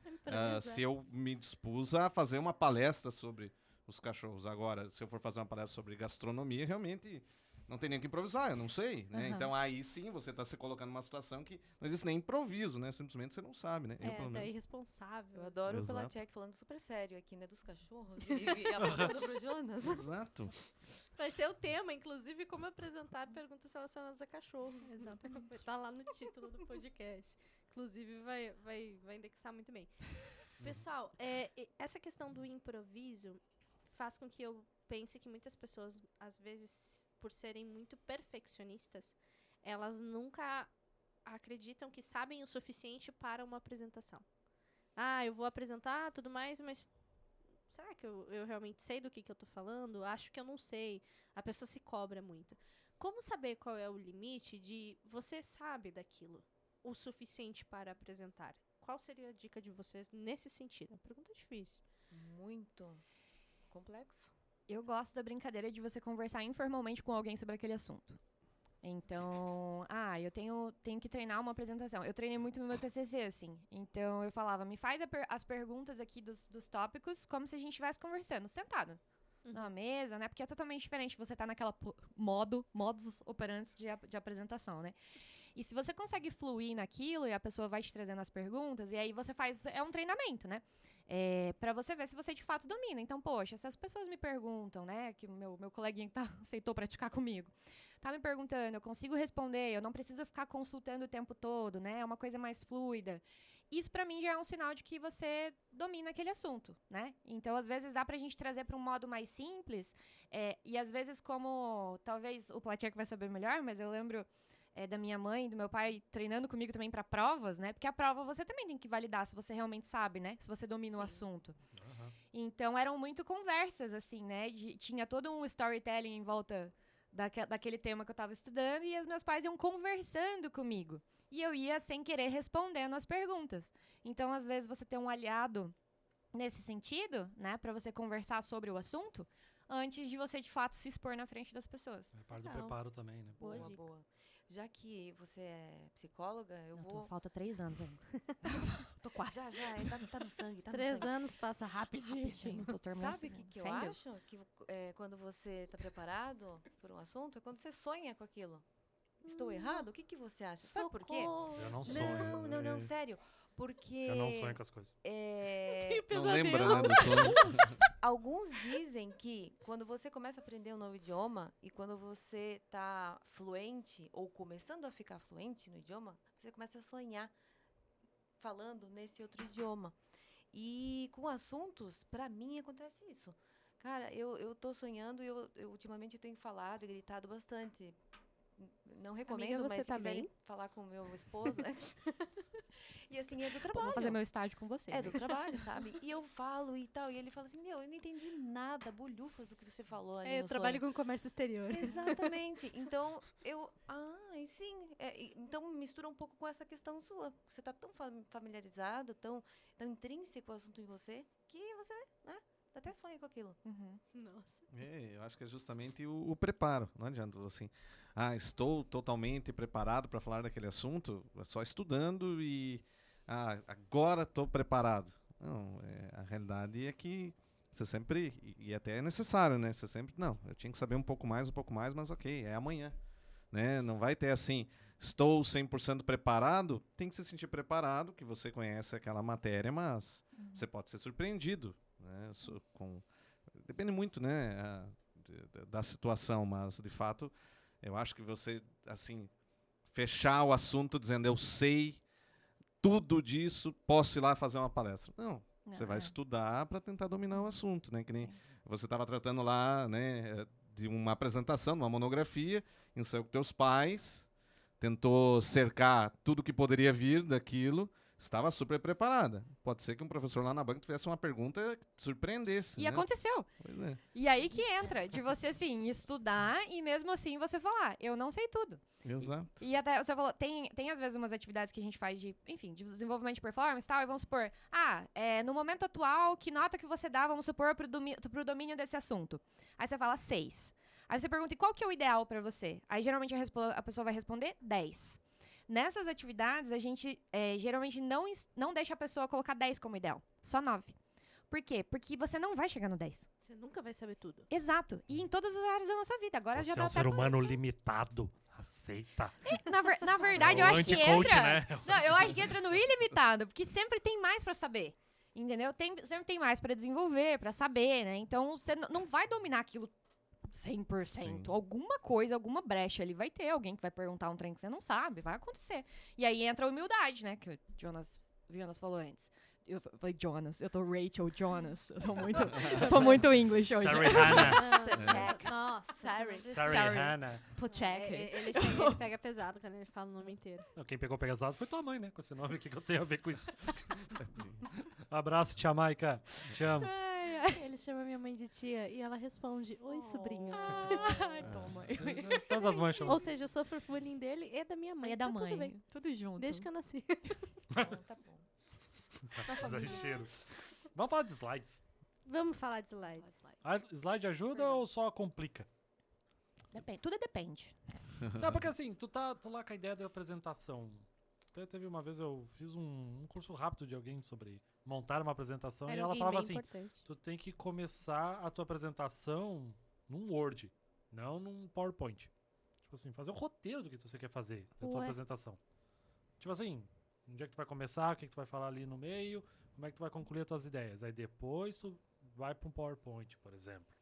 Speaker 1: Se eu me dispus a fazer uma palestra sobre os cachorros. Agora, se eu for fazer uma palestra sobre gastronomia, realmente não tem nem que improvisar, eu não sei, né?
Speaker 2: Aham.
Speaker 1: Então, aí sim, você está se colocando numa situação que não existe nem improviso, né? Simplesmente você não sabe, né? Eu, pelo
Speaker 2: Até
Speaker 1: menos.
Speaker 2: irresponsável.
Speaker 4: Eu adoro o
Speaker 1: Exato.
Speaker 4: Pelacek falando super sério aqui, né? Dos cachorros e apontando pro Jonas.
Speaker 1: Exato.
Speaker 2: Vai ser o tema, inclusive, como apresentar perguntas relacionadas a cachorro. Exatamente. Vai estar lá no título do podcast. Inclusive, vai indexar muito bem. Pessoal, essa questão do improviso faz com que eu pense que muitas pessoas, às vezes, por serem muito perfeccionistas, elas nunca acreditam que sabem o suficiente para uma apresentação. Eu vou apresentar tudo mais, mas será que eu realmente sei do que eu tô falando? Acho que eu não sei. A pessoa se cobra muito. Como saber qual é o limite de você sabe daquilo o suficiente para apresentar? Qual seria a dica de vocês nesse sentido? É uma pergunta difícil.
Speaker 4: Muito complexo.
Speaker 3: Eu gosto da brincadeira de você conversar informalmente com alguém sobre aquele assunto. Então, eu tenho que treinar uma apresentação. Eu treinei muito no meu TCC, assim. Então, eu falava, me faz as perguntas aqui dos tópicos como se a gente estivesse conversando, sentado na mesa, né? Porque é totalmente diferente você tá naquela modus operandi de apresentação, né? E se você consegue fluir naquilo e a pessoa vai te trazendo as perguntas, e aí você faz... É um treinamento, né? Pra você ver se você de fato domina. Então, poxa, se as pessoas me perguntam, né? Que o meu coleguinha que aceitou praticar comigo, tá me perguntando, eu consigo responder, eu não preciso ficar consultando o tempo todo, né? É uma coisa mais fluida. Isso, pra mim, já é um sinal de que você domina aquele assunto, né? Então, às vezes, dá pra gente trazer pra um modo mais simples. E, às vezes, como... Talvez o Platier vai saber melhor, mas eu lembro... da minha mãe, do meu pai, treinando comigo também para provas, né? Porque a prova você também tem que validar se você realmente sabe, né? Se você domina o assunto.
Speaker 5: Aham.
Speaker 3: Então, eram muito conversas, assim, né? Tinha todo um storytelling em volta daquele tema que eu tava estudando e os meus pais iam conversando comigo. E eu ia, sem querer, respondendo as perguntas. Então, às vezes, você tem um aliado nesse sentido, né? Para você conversar sobre o assunto, antes de você, de fato, se expor na frente das pessoas.
Speaker 5: É parte do
Speaker 2: Legal.
Speaker 5: preparo também, né?
Speaker 2: Boa
Speaker 4: Boa,
Speaker 2: dica.
Speaker 4: boa. Já que você é psicóloga, eu vou...
Speaker 3: Falta 3 anos ainda. Tô quase.
Speaker 4: Já, tá no sangue, tá no
Speaker 2: 3
Speaker 4: sangue.
Speaker 2: anos passa rapidíssimo.
Speaker 3: Tô terminando
Speaker 4: Sabe o
Speaker 3: assim,
Speaker 4: que eu
Speaker 3: fé em Deus.
Speaker 4: acho? Que quando você tá preparado por um assunto, é quando você sonha com aquilo. Estou errado? O que você acha? Sabe por quê?
Speaker 5: Eu não sonho.
Speaker 4: Não, sério. Porque...
Speaker 5: Eu não sonho com as coisas.
Speaker 1: Não lembra, né, do sonho?
Speaker 4: Alguns dizem que quando você começa a aprender um novo idioma e quando você tá fluente ou começando a ficar fluente no idioma, você começa a sonhar falando nesse outro idioma. E com assuntos, pra mim, acontece isso. Cara, eu tô sonhando e eu ultimamente tenho falado e gritado bastante. Não recomendo,
Speaker 2: você
Speaker 4: mas se
Speaker 2: tá
Speaker 4: quiserem
Speaker 2: bem?
Speaker 4: falar com o meu esposo, né? E assim, é do
Speaker 3: Pô,
Speaker 4: trabalho.
Speaker 3: vou fazer meu estágio com você.
Speaker 4: É do trabalho, sabe? E eu falo e tal, e ele fala assim, eu não entendi nada, bolhufas do que você falou ali
Speaker 2: Eu
Speaker 4: no
Speaker 2: trabalho
Speaker 4: sonho.
Speaker 2: com comércio exterior.
Speaker 4: Exatamente. Então, sim, Então, mistura um pouco com essa questão sua. Você está tão familiarizado, tão intrínseco o assunto em você, que você, né, até sonha com aquilo.
Speaker 3: Uhum.
Speaker 2: Nossa.
Speaker 1: Eu acho que é justamente o preparo. Não adianta assim, estou totalmente preparado para falar daquele assunto, só estudando e agora estou preparado. Não, a realidade é que você sempre, e até é necessário, né? Você sempre, não, eu tinha que saber um pouco mais, mas ok, é amanhã. Né? Não vai ter assim, estou 100% preparado, tem que se sentir preparado, que você conhece aquela matéria, mas você pode ser surpreendido. Né? Depende muito, né, da situação, mas de fato eu acho que você assim fechar o assunto dizendo eu sei tudo disso, posso ir lá fazer uma palestra. Não, você vai estudar para tentar dominar o assunto, né? Que nem você estava tratando lá, né, de uma apresentação, uma monografia, ensaiou com teus pais, tentou cercar tudo que poderia vir daquilo. Estava super preparada. Pode ser que um professor lá na banca tivesse uma pergunta que te surpreendesse.
Speaker 3: E
Speaker 1: né?
Speaker 3: aconteceu.
Speaker 1: Pois é.
Speaker 3: E aí que entra, de você, assim, estudar e mesmo assim você falar, eu não sei tudo.
Speaker 1: Exato.
Speaker 3: E até, você falou, tem às vezes umas atividades que a gente faz de desenvolvimento de performance e tal, e vamos supor, no momento atual, que nota que você dá, vamos supor, pro domínio desse assunto? Aí você fala 6. Aí você pergunta, e qual que é o ideal pra você? Aí geralmente a pessoa vai responder 10. Nessas atividades, a gente geralmente não deixa a pessoa colocar 10 como ideal. Só 9. Por quê? Porque você não vai chegar no 10.
Speaker 2: Você nunca vai saber tudo.
Speaker 3: Exato. E em todas as áreas da nossa vida. Agora
Speaker 5: Você
Speaker 3: já
Speaker 5: é
Speaker 3: dá
Speaker 5: um
Speaker 3: até
Speaker 5: ser humano limitado. Aceita.
Speaker 3: Na verdade, eu acho que
Speaker 5: Anti-coach,
Speaker 3: entra...
Speaker 5: né?
Speaker 3: Não, eu acho que entra no ilimitado. Porque sempre tem mais pra saber. Entendeu? Sempre tem mais pra desenvolver, pra saber, né? Então, você não vai dominar aquilo 100%.
Speaker 1: Sim.
Speaker 3: Alguma coisa, alguma brecha ali vai ter. Alguém que vai perguntar um trem que você não sabe. Vai acontecer. E aí entra a humildade, né? Que o Jonas falou antes. Eu falei Jonas. Eu tô Rachel Jonas. Eu tô muito English hoje.
Speaker 5: Sorry, Hannah.
Speaker 2: Nossa.
Speaker 4: Sorry.
Speaker 5: Sorry, Hannah.
Speaker 3: Check.
Speaker 2: Ele pega pesado quando ele fala o nome inteiro.
Speaker 5: Não, quem pegou pesado foi tua mãe, né? Com esse nome aqui que eu tenho a ver com isso. Abraço, tia Maica. Te amo.
Speaker 2: Ele chama minha mãe de tia e ela responde, oi, sobrinho.
Speaker 3: Ai, toma.
Speaker 5: Todas as mães chamam.
Speaker 2: Ou seja, eu sofro bullying dele e da minha mãe.
Speaker 3: É da
Speaker 2: Tá
Speaker 3: mãe.
Speaker 2: Tudo bem.
Speaker 3: Tudo junto.
Speaker 2: Desde que eu nasci.
Speaker 3: Tá bom.
Speaker 5: Exagero. Vamos falar de slides.
Speaker 2: Vamos falar de slides.
Speaker 5: Slide ajuda ou só complica?
Speaker 3: Depende. Tudo depende.
Speaker 5: Não, porque assim, tu lá com a ideia da apresentação. Até teve uma vez, eu fiz um curso rápido de alguém sobre montar uma apresentação
Speaker 2: Era
Speaker 5: e ela
Speaker 2: alguém
Speaker 5: falava
Speaker 2: bem
Speaker 5: assim,
Speaker 2: importante.
Speaker 5: tu tem que começar a tua apresentação num Word, não num PowerPoint. Tipo assim, fazer o roteiro do que você quer fazer da tua
Speaker 2: Ué.
Speaker 5: apresentação. Tipo assim, onde é que tu vai começar, o que tu vai falar ali no meio, como é que tu vai concluir as tuas ideias. Aí depois tu vai para um PowerPoint, por exemplo.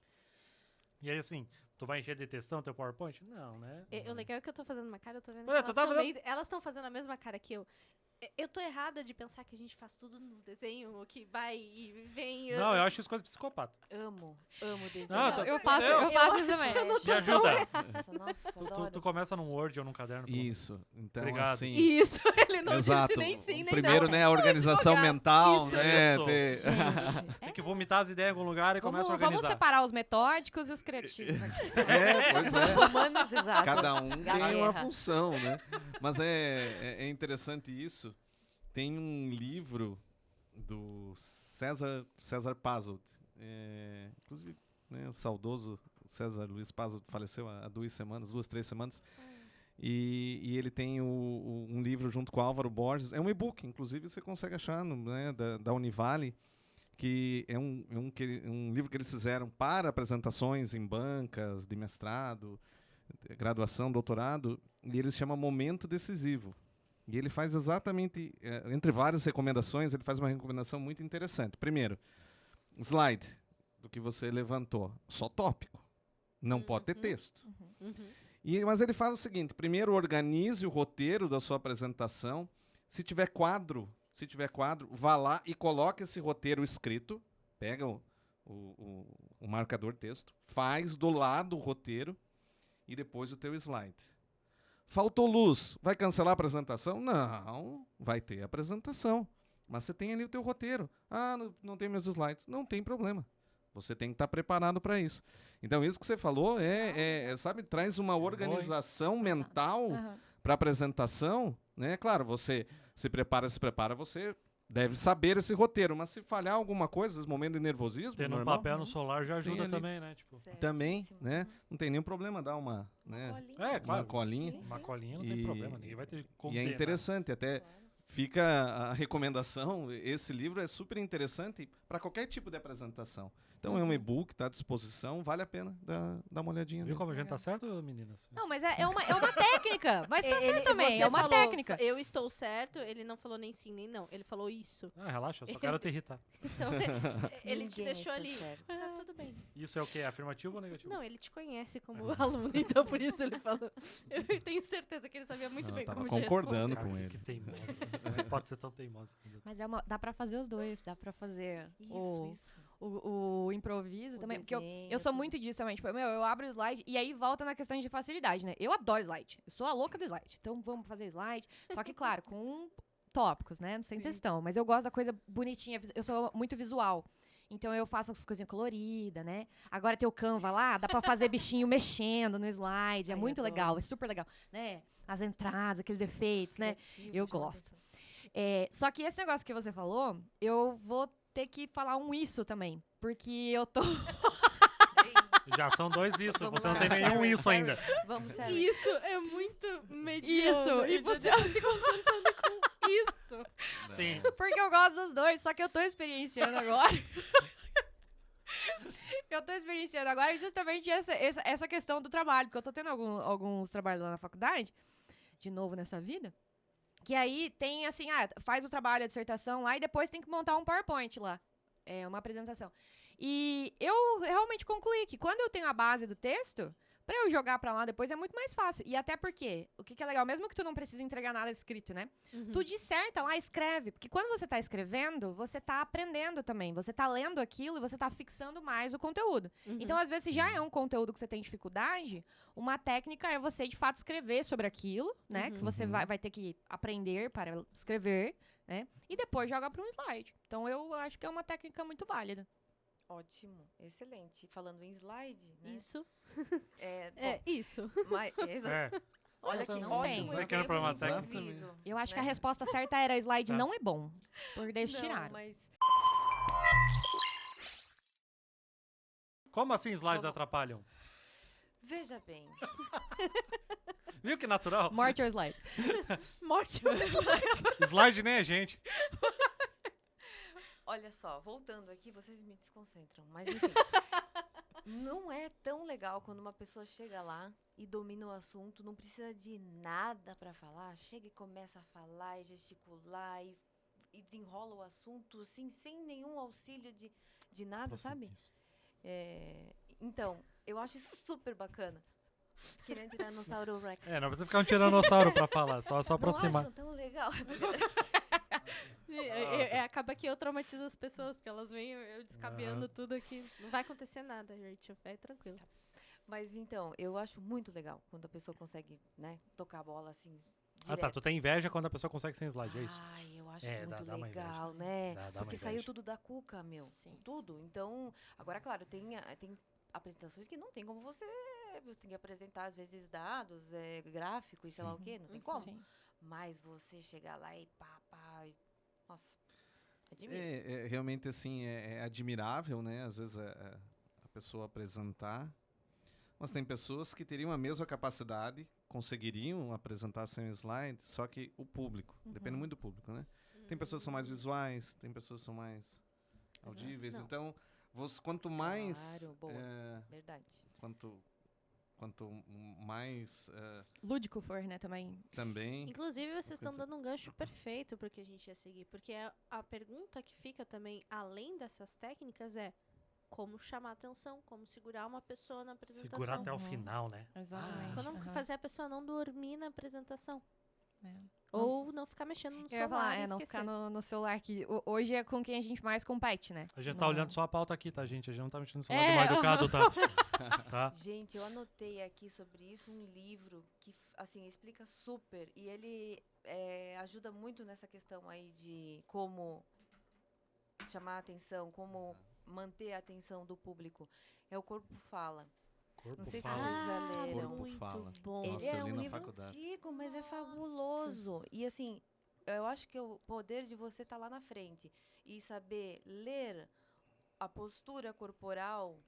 Speaker 5: E aí assim, tu vai encher de textão teu PowerPoint? Não, né?
Speaker 2: O legal é que eu tô fazendo uma cara, eu tô vendo que
Speaker 5: É, tu tá
Speaker 2: elas estão fazendo a mesma cara que eu. Eu tô errada de pensar que a gente faz tudo nos desenhos, que vai e vem.
Speaker 5: Não, eu acho isso coisa de psicopata.
Speaker 4: Amo desenho.
Speaker 5: Não,
Speaker 3: Eu faço isso também.
Speaker 2: Eu não
Speaker 5: Me ajuda.
Speaker 4: Nossa,
Speaker 5: Tu
Speaker 4: adoro.
Speaker 5: começa num Word ou num caderno. pelo menos.
Speaker 1: Isso. Então,
Speaker 5: Obrigado.
Speaker 1: assim...
Speaker 2: Isso, ele não
Speaker 1: Exato.
Speaker 2: disse nem sim, nem
Speaker 1: Primeiro,
Speaker 2: não.
Speaker 1: né, a organização
Speaker 2: Advogado.
Speaker 1: mental,
Speaker 2: Isso.
Speaker 1: né?
Speaker 5: Isso.
Speaker 3: Gente,
Speaker 5: Tem que vomitar as ideias em algum lugar e começa a
Speaker 3: vamos
Speaker 5: organizar.
Speaker 3: separar os metódicos e os criativos aqui.
Speaker 1: Pois é.
Speaker 4: Humanos exatos.
Speaker 1: Cada um tem
Speaker 4: Galera.
Speaker 1: uma função, né? Mas é interessante isso. Tem um livro do César Pazold. Inclusive, né, o saudoso César Luiz Pazold faleceu há 2 semanas, 3 semanas. E ele tem um livro junto com o Álvaro Borges. É um e-book, inclusive você consegue achar né, da Univale, que é um livro que eles fizeram para apresentações em bancas de mestrado, graduação, doutorado, e eles chamam Momento Decisivo. E ele faz exatamente, entre várias recomendações, ele faz uma recomendação muito interessante. Primeiro, slide, do que você levantou, só tópico, não pode ter texto. Mas ele fala o seguinte, primeiro organize o roteiro da sua apresentação, se tiver quadro, vá lá e coloque esse roteiro escrito, pega o marcador texto, faz do lado o roteiro e depois o teu slide. Faltou luz, vai cancelar a apresentação? Não, vai ter apresentação. Mas você tem ali o teu roteiro. Não tem meus slides. Não tem problema. Você tem que estar preparado para isso. Então, isso que você falou, sabe, traz uma organização mental para apresentação, né? Claro, você se prepara, você deve saber esse roteiro, mas se falhar alguma coisa, esse momento de nervosismo,
Speaker 5: Tendo um
Speaker 1: normal,
Speaker 5: papel no solar já ajuda
Speaker 1: ali.
Speaker 5: também, né? Tipo,
Speaker 1: também,
Speaker 4: Certíssimo.
Speaker 1: né? Não tem nenhum problema dar uma, né?
Speaker 4: Colinha.
Speaker 5: é, claro.
Speaker 1: colinha.
Speaker 4: Sim,
Speaker 5: Uma
Speaker 4: sim.
Speaker 5: colinha não
Speaker 1: E-
Speaker 5: tem problema, ninguém vai ter
Speaker 1: E é
Speaker 5: condenar.
Speaker 1: interessante, até
Speaker 4: Claro.
Speaker 1: fica a recomendação, esse livro é super interessante para qualquer tipo de apresentação. Então é um e-book, está à disposição, vale a pena dar uma olhadinha.
Speaker 5: Viu
Speaker 1: nele.
Speaker 5: como a gente tá certo, meninas?
Speaker 3: Não, mas é uma técnica. Mas tá certo também,
Speaker 2: você
Speaker 3: é uma
Speaker 2: falou,
Speaker 3: técnica.
Speaker 2: Eu estou certo, ele não falou nem sim nem não. Ele falou isso.
Speaker 5: Ah, relaxa, eu só quero te irritar.
Speaker 2: Então, ele te
Speaker 4: Ninguém
Speaker 2: deixou
Speaker 4: está
Speaker 2: ali.
Speaker 4: certo.
Speaker 2: Tá tudo bem.
Speaker 5: Isso é o quê? Afirmativo ou negativo?
Speaker 2: Não, ele te conhece como aluno, então por isso ele falou. Eu tenho certeza que ele sabia muito
Speaker 1: Não,
Speaker 2: bem
Speaker 1: eu tava
Speaker 2: como te
Speaker 1: concordando
Speaker 5: Cara,
Speaker 1: com
Speaker 5: que
Speaker 1: ele.
Speaker 5: teimosa. Como é que pode ser tão teimosa? Meu Deus.
Speaker 3: Mas dá pra fazer os dois. Dá pra fazer
Speaker 4: Isso.
Speaker 3: o improviso
Speaker 4: O
Speaker 3: também. Porque eu
Speaker 4: desenho,
Speaker 3: sou
Speaker 4: tudo.
Speaker 3: muito disso também. Tipo, eu abro o slide e aí volta na questão de facilidade, né? Eu adoro slide. Eu sou a louca do slide. Então vamos fazer slide. Só que, claro, com tópicos, né? Sem textão. Mas eu gosto da coisa bonitinha. Eu sou muito visual. Então eu faço as coisinhas coloridas, né? Agora tem o Canva lá, dá pra fazer bichinho mexendo no slide. É
Speaker 4: Ai,
Speaker 3: muito
Speaker 4: adoro.
Speaker 3: legal, é super legal. Né? As entradas, aqueles efeitos, né?
Speaker 4: Criativo,
Speaker 3: Eu
Speaker 4: chama
Speaker 3: gosto.
Speaker 4: atenção.
Speaker 3: Só que esse negócio que você falou, eu vou ter que falar um isso também. Porque eu tô.
Speaker 5: Já são dois isso,
Speaker 4: Vamos
Speaker 5: você não
Speaker 4: lá,
Speaker 5: tem nenhum
Speaker 4: Sarah,
Speaker 5: isso
Speaker 4: Sarah.
Speaker 5: ainda.
Speaker 4: Vamos, Sarah.
Speaker 2: Isso é muito mediano.
Speaker 3: Isso, e você-
Speaker 2: tá se contentando com isso.
Speaker 5: Sim.
Speaker 3: Porque eu gosto dos dois, só que eu tô experienciando agora. Eu tô experienciando agora justamente essa questão do trabalho, porque eu tô tendo alguns trabalhos lá na faculdade, de novo nessa vida, que aí tem assim, faz o trabalho, a dissertação lá, e depois tem que montar um PowerPoint lá, uma apresentação. E eu realmente concluí que quando eu tenho a base do texto, pra eu jogar pra lá depois é muito mais fácil. E até porque, o que é legal, mesmo que tu não precise entregar nada escrito, né? Tu disserta lá, escreve. Porque quando você tá escrevendo, você tá aprendendo também. Você tá lendo aquilo e você tá fixando mais o conteúdo. Então, às vezes, se já é um conteúdo que você tem dificuldade, uma técnica é você, de fato, escrever sobre aquilo, né? Que você vai ter que aprender para escrever, né? E depois joga para um slide. Então, eu acho que é uma técnica muito válida.
Speaker 4: Ótimo, excelente. Falando em slide, né?
Speaker 2: Isso.
Speaker 4: Bom,
Speaker 2: Isso.
Speaker 4: mas,
Speaker 5: É.
Speaker 4: olha
Speaker 3: Você
Speaker 4: que
Speaker 3: não
Speaker 4: ótimo
Speaker 3: tem.
Speaker 5: Você quer um problema
Speaker 4: de
Speaker 5: técnico?
Speaker 4: improviso,
Speaker 3: Eu acho que
Speaker 4: né?
Speaker 3: a resposta certa era slide
Speaker 5: Tá.
Speaker 3: não é bom. Porque eles
Speaker 4: Não,
Speaker 3: tiraram.
Speaker 4: mas
Speaker 5: Como assim slides
Speaker 4: Vamos.
Speaker 5: atrapalham?
Speaker 4: veja bem.
Speaker 5: Viu que natural?
Speaker 3: Morte ou slide?
Speaker 2: Morte.
Speaker 5: Slide nem é gente.
Speaker 4: Olha só, voltando aqui, vocês me desconcentram, mas enfim. Não é tão legal quando uma pessoa chega lá e domina o assunto, não precisa de nada para falar, chega e começa a falar e gesticular e desenrola o assunto assim, sem nenhum auxílio de nada, sabe? Então, eu acho isso super bacana. Querendo Tiranossauro Rex.
Speaker 5: É, não precisa ficar um tiranossauro pra falar, só
Speaker 4: Não
Speaker 5: aproximar.
Speaker 4: acham tão legal?
Speaker 2: Acaba que eu traumatizo as pessoas, porque elas vêm eu descabeando tudo aqui. Não vai acontecer nada, Rachel. Vai tranquilo.
Speaker 4: Mas então, eu acho muito legal quando a pessoa consegue, né, tocar a bola assim,
Speaker 5: Ah, tá.
Speaker 4: direto.
Speaker 5: Tu tem inveja quando a pessoa consegue sem slide, é isso?
Speaker 4: Ai, eu acho
Speaker 5: É,
Speaker 4: muito
Speaker 5: dá uma
Speaker 4: legal,
Speaker 5: inveja.
Speaker 4: né?
Speaker 5: Dá uma
Speaker 4: Porque saiu
Speaker 5: inveja.
Speaker 4: tudo da cuca, meu.
Speaker 3: Sim.
Speaker 4: Tudo. Então, agora, claro, tem apresentações que não tem como você tem que apresentar, às vezes, dados, gráfico e sei lá o quê, não tem como.
Speaker 3: Sim.
Speaker 4: Mas você chegar lá e pá, nossa, admiro.
Speaker 1: Realmente, assim, é admirável, né? Às vezes a pessoa apresentar. Mas tem pessoas que teriam a mesma capacidade, conseguiriam apresentar sem slide, só que o público. Depende muito do público, né? Tem pessoas que são mais visuais, tem pessoas que são mais audíveis.
Speaker 2: Não.
Speaker 1: Então, quanto mais...
Speaker 4: Claro, boa. Verdade.
Speaker 1: Quanto mais
Speaker 3: Lúdico for, né, também.
Speaker 1: também...
Speaker 2: Inclusive, vocês estão dando um gancho perfeito porque a gente ia seguir. Porque a pergunta que fica também, além dessas técnicas, é como chamar atenção, como segurar uma pessoa na apresentação.
Speaker 5: Segurar até o
Speaker 3: Uhum.
Speaker 5: final, né?
Speaker 3: Exatamente.
Speaker 2: Como
Speaker 3: Aham.
Speaker 2: fazer a pessoa não dormir na apresentação.
Speaker 3: É.
Speaker 2: Ou não ficar mexendo no
Speaker 3: Eu ia
Speaker 2: celular
Speaker 3: falar,
Speaker 2: e
Speaker 3: não
Speaker 2: esquecer.
Speaker 3: ficar no celular, que hoje é com quem a gente mais compete, né?
Speaker 5: A gente tá
Speaker 3: Não.
Speaker 5: olhando só a pauta aqui, tá, gente? A gente não tá mexendo no celular
Speaker 3: É,
Speaker 5: do mal educado, tá? Tá?
Speaker 4: Gente, eu anotei aqui sobre isso um livro que, assim, explica super. E ele ajuda muito nessa questão aí de como chamar a atenção, como manter a atenção do público. É O Corpo Fala.
Speaker 5: Corpo
Speaker 4: Não sei se
Speaker 5: fala.
Speaker 4: vocês já
Speaker 2: Ah,
Speaker 4: leram.
Speaker 1: Corpo
Speaker 2: muito
Speaker 1: fala.
Speaker 2: bom.
Speaker 1: Nossa,
Speaker 6: Ele
Speaker 1: eu
Speaker 6: é
Speaker 1: li
Speaker 6: um
Speaker 1: na
Speaker 6: livro
Speaker 1: faculdade.
Speaker 6: antigo, mas é
Speaker 2: Nossa.
Speaker 6: fabuloso. E assim, eu acho que o poder de você estar lá na frente e saber ler a postura corporal,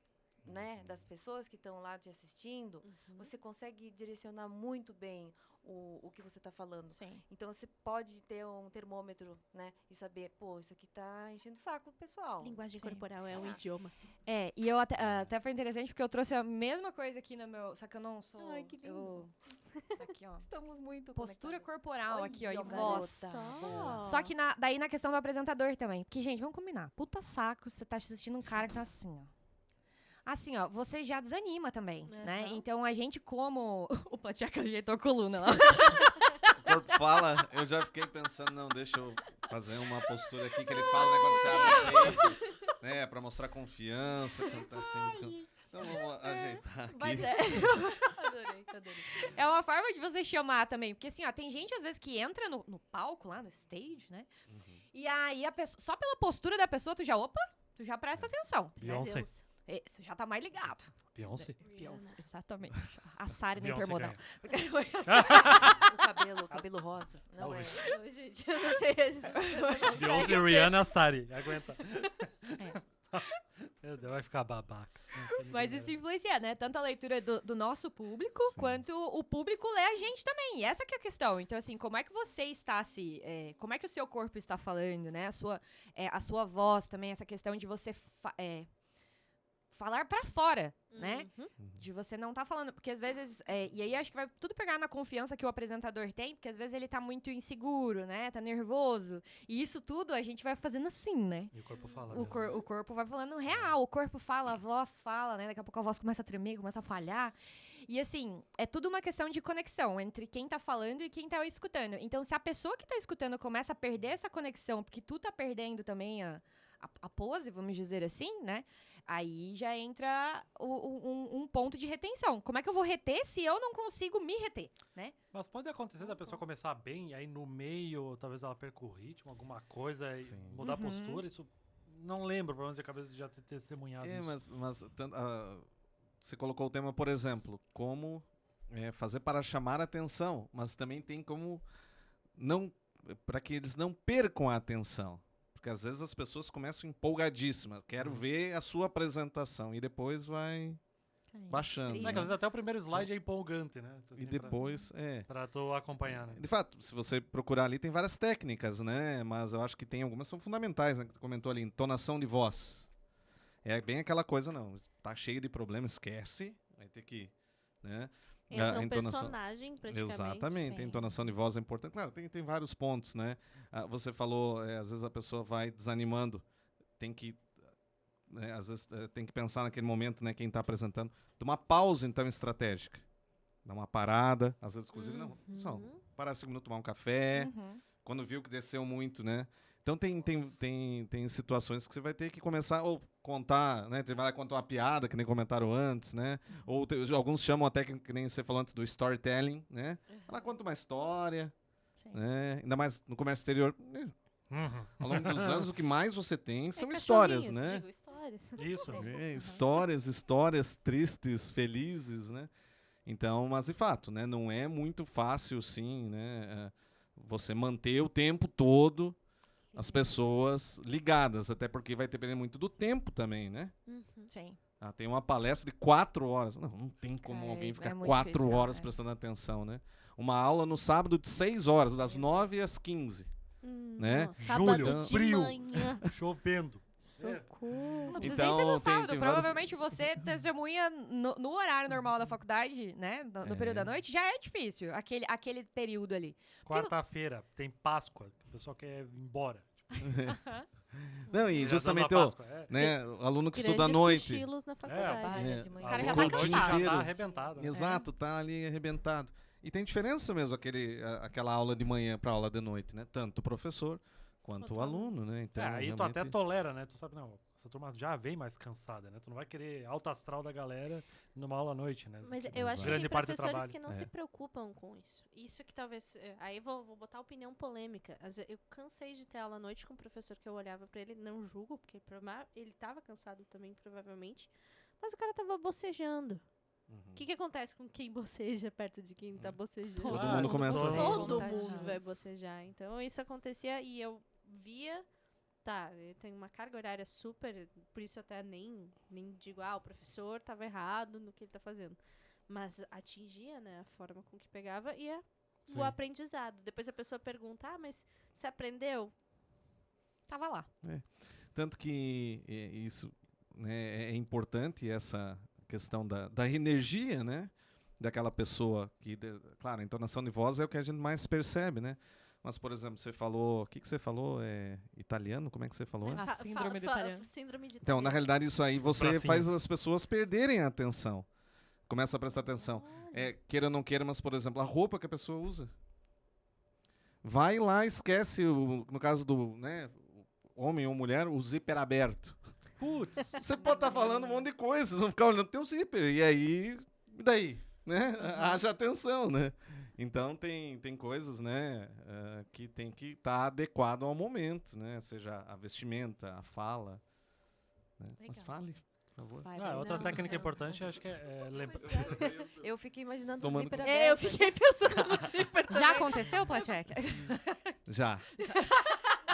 Speaker 6: né, das pessoas que estão lá te assistindo, você consegue direcionar muito bem o que você está falando.
Speaker 3: Sim.
Speaker 6: Então você pode ter um termômetro, né, e saber, pô, isso aqui tá enchendo o saco do pessoal.
Speaker 2: Linguagem
Speaker 3: Sim.
Speaker 2: corporal é um idioma.
Speaker 3: E eu até foi interessante porque eu trouxe a mesma coisa aqui no meu. Só que eu não sou.
Speaker 6: Ai, que lindo.
Speaker 3: Tá aqui, ó.
Speaker 6: Estamos muito
Speaker 3: Postura
Speaker 6: conectadas.
Speaker 3: corporal aqui, ó, e
Speaker 6: Olha,
Speaker 3: voz.
Speaker 6: garota.
Speaker 3: Só que daí na questão do apresentador também. Porque, gente, vamos combinar. Puta saco, você tá assistindo um cara que tá assim, ó. Assim, ó, você já desanima também, né?
Speaker 2: Aham.
Speaker 3: Então a gente, como. O Pacheco ajeitou a coluna lá.
Speaker 1: O corpo fala, eu já fiquei pensando, não, deixa eu fazer uma postura aqui que ele fala, né, quando você abre o peito, né, pra mostrar confiança, quando tá assim. Então vamos ajeitar aqui.
Speaker 3: Mas é.
Speaker 6: Adorei.
Speaker 3: É uma forma de você chamar também. Porque, assim, ó, tem gente, às vezes, que entra no palco, lá no stage, né? E aí, só pela postura da pessoa, tu já presta atenção.
Speaker 5: Beyoncé.
Speaker 2: Deus.
Speaker 3: Tu já tá mais ligado.
Speaker 5: Beyoncé.
Speaker 3: Beyoncé, exatamente. A Sari na
Speaker 5: Beyoncé
Speaker 3: Intermodal.
Speaker 6: O cabelo rosa. Não é.
Speaker 2: Ô, gente, eu não sei.
Speaker 5: Beyoncé e Rihanna, Sari. Aguenta.
Speaker 3: É.
Speaker 5: Meu Deus, vai ficar babaca. Nossa,
Speaker 3: Mas
Speaker 5: ninguém
Speaker 3: isso influencia, né? Tanto a leitura do nosso público,
Speaker 1: Sim.
Speaker 3: quanto o público lê a gente também. E essa que é a questão. Então, assim, como é que você está como é que o seu corpo está falando, né? A sua voz também, essa questão de você falar pra fora, né?
Speaker 2: Uhum.
Speaker 3: De você não tá falando, porque às vezes, e aí acho que vai tudo pegar na confiança que o apresentador tem, porque às vezes ele tá muito inseguro, né? Tá nervoso. E isso tudo a gente vai fazendo assim, né?
Speaker 5: E o corpo fala
Speaker 3: O,
Speaker 5: mesmo.
Speaker 3: o corpo vai falando real, o corpo fala, a voz fala, né? Daqui a pouco a voz começa a tremer, começa a falhar. E assim, é tudo uma questão de conexão entre quem tá falando e quem tá escutando. Então, se a pessoa que tá escutando começa a perder essa conexão, porque tu tá perdendo também a pose, vamos dizer assim, né? Aí já entra um ponto de retenção. Como é que eu vou reter se eu não consigo me reter, né?
Speaker 5: Mas pode acontecer da pessoa começar bem e aí no meio, talvez ela perca o ritmo, alguma coisa, e
Speaker 1: Sim.
Speaker 5: mudar a
Speaker 3: Uhum.
Speaker 5: postura. Isso não lembro, pelo menos de cabeça de já ter testemunhado
Speaker 1: É,
Speaker 5: isso.
Speaker 1: mas você colocou o tema, por exemplo, como fazer para chamar a atenção, mas também tem como não, para que eles não percam a atenção. Porque às vezes as pessoas começam empolgadíssimas, quero ver a sua apresentação, e depois vai baixando.
Speaker 5: É que
Speaker 1: né?
Speaker 5: às vezes até o primeiro slide é empolgante, né?
Speaker 1: E depois,
Speaker 5: Pra tu acompanhar, né?
Speaker 1: De fato, se você procurar ali, tem várias técnicas, né? Mas eu acho que tem algumas que são fundamentais, né? Que tu comentou ali, entonação de voz. É bem aquela coisa, não. Tá cheio de problema, esquece. Vai ter que, né?
Speaker 2: Entra
Speaker 1: A
Speaker 2: um
Speaker 1: entonação-
Speaker 2: personagem, praticamente.
Speaker 1: Exatamente, a
Speaker 3: sim.
Speaker 1: entonação de voz é importante. Claro, tem vários pontos, né? Você falou, às vezes a pessoa vai desanimando. Tem que, às vezes, tem que pensar naquele momento, né? Quem está apresentando. De uma pausa, então, estratégica. Dá uma parada, às vezes, inclusive, não. Só parar 5 minutos, tomar um café.
Speaker 3: Uhum.
Speaker 1: Quando viu que desceu muito, né? Então tem situações que você vai ter que começar ou contar, né? Você vai contar uma piada, que nem comentaram antes, né? Ou alguns chamam até, que nem você falou antes, do storytelling, né? Ela conta uma história,
Speaker 3: Sim.
Speaker 1: né? Ainda mais no comércio exterior.
Speaker 5: Uhum.
Speaker 1: Ao longo dos anos, o que mais você tem são
Speaker 2: É
Speaker 1: histórias,
Speaker 2: cachorrinhos,
Speaker 1: né?
Speaker 2: digo, histórias.
Speaker 5: Isso.
Speaker 1: Histórias tristes, felizes, né? Então, mas de fato, né? Não é muito fácil, sim, né? Você manter o tempo todo as pessoas ligadas, até porque vai depender muito do tempo também, né?
Speaker 3: Sim.
Speaker 1: Tem uma palestra de 4 horas. Não tem como
Speaker 3: É,
Speaker 1: alguém
Speaker 3: é
Speaker 1: ficar
Speaker 3: muito
Speaker 1: 4
Speaker 3: difícil,
Speaker 1: horas
Speaker 3: é.
Speaker 1: prestando atenção, né? Uma aula no sábado de 6 horas, das 9 às 15. Né?
Speaker 2: Sábado
Speaker 5: Julho,
Speaker 2: de
Speaker 5: frio.
Speaker 2: manhã.
Speaker 5: Chovendo.
Speaker 2: Socorro.
Speaker 3: Não precisa
Speaker 1: Então,
Speaker 3: nem ser no
Speaker 1: tem
Speaker 3: sábado.
Speaker 1: vários-
Speaker 3: Provavelmente você testemamunha no horário normal da faculdade, né? No período da noite, já é difícil, aquele período ali.
Speaker 5: Quarta-feira tem Páscoa, que o pessoal quer ir embora.
Speaker 1: Não, e
Speaker 5: Já
Speaker 1: justamente
Speaker 5: dando a
Speaker 1: o
Speaker 5: Páscoa, é.
Speaker 1: né, o aluno que estuda à
Speaker 2: Grandes
Speaker 1: noite.
Speaker 2: cochilos na faculdade.
Speaker 6: Trabalha de manhã.
Speaker 3: O cara já
Speaker 5: Ah,
Speaker 3: tá
Speaker 5: o dia
Speaker 3: cansado.
Speaker 5: Já tá arrebentado. né?
Speaker 1: Exato, tá ali arrebentado. E tem diferença mesmo aquela aula de manhã para aula de noite, né? Tanto o professor quanto
Speaker 2: Quanto
Speaker 1: o
Speaker 2: o
Speaker 1: aluno, né? Então,
Speaker 5: Aí tu
Speaker 1: realmente-
Speaker 5: até tolera, né? Tu sabe, não, essa turma já vem mais cansada, né? Tu não vai querer alto astral da galera numa aula à noite, né?
Speaker 2: Mas
Speaker 5: Que
Speaker 2: eu acho que
Speaker 5: grande
Speaker 2: tem
Speaker 5: parte do
Speaker 2: professores
Speaker 5: trabalho.
Speaker 2: que não se preocupam com isso. Isso que talvez... Aí vou botar opinião polêmica. Eu cansei de ter aula à noite com um professor que eu olhava pra ele, não julgo, porque ele tava cansado também, provavelmente. Mas o cara tava bocejando. O que acontece com quem boceja perto de quem tá bocejando?
Speaker 1: Todo mundo começa a-
Speaker 2: Todo
Speaker 4: Contagioso.
Speaker 2: mundo vai bocejar. Então, isso acontecia e eu via... Tá, ele tem uma carga horária super... Por isso até nem digo, o professor tava errado no que ele tá fazendo. Mas atingia, né, a forma com que pegava e
Speaker 1: Sim.
Speaker 2: o aprendizado. Depois a pessoa pergunta, mas você aprendeu?
Speaker 3: Tava lá.
Speaker 1: Tanto que isso, né, é importante, essa questão da energia, né? Daquela pessoa que... Claro, a entonação de voz é o que a gente mais percebe, né? Mas, por exemplo, você falou... O que você falou? É italiano? Como é que você falou?
Speaker 3: A síndrome do italiano.
Speaker 2: Síndrome de
Speaker 1: Então, na
Speaker 2: italiano.
Speaker 1: realidade, isso aí você
Speaker 5: bracinhos.
Speaker 1: faz as pessoas perderem a atenção. Começa a prestar atenção. Queira ou não queira, mas, por exemplo, a roupa que a pessoa usa. Vai lá, esquece, no caso do, né, homem ou mulher, o zíper aberto.
Speaker 5: Putz.
Speaker 1: Você pode estar falando um monte de coisa, vocês vão ficar olhando o teu zíper. E aí, e daí? Né? Haja atenção, né? Então, tem coisas, né, que tem que estar adequado ao momento, né? Seja a vestimenta, a fala. Né? Mas
Speaker 2: Legal.
Speaker 1: fale, por favor.
Speaker 3: Vai,
Speaker 5: Ah, outra
Speaker 6: Não,
Speaker 5: técnica
Speaker 6: não.
Speaker 5: importante, acho que é lembrar.
Speaker 6: Eu fiquei imaginando
Speaker 1: Tomando
Speaker 6: o zíper
Speaker 1: conta.
Speaker 6: aberto.
Speaker 2: Eu fiquei pensando no zíper
Speaker 3: Já aconteceu, Placheck?
Speaker 1: Já.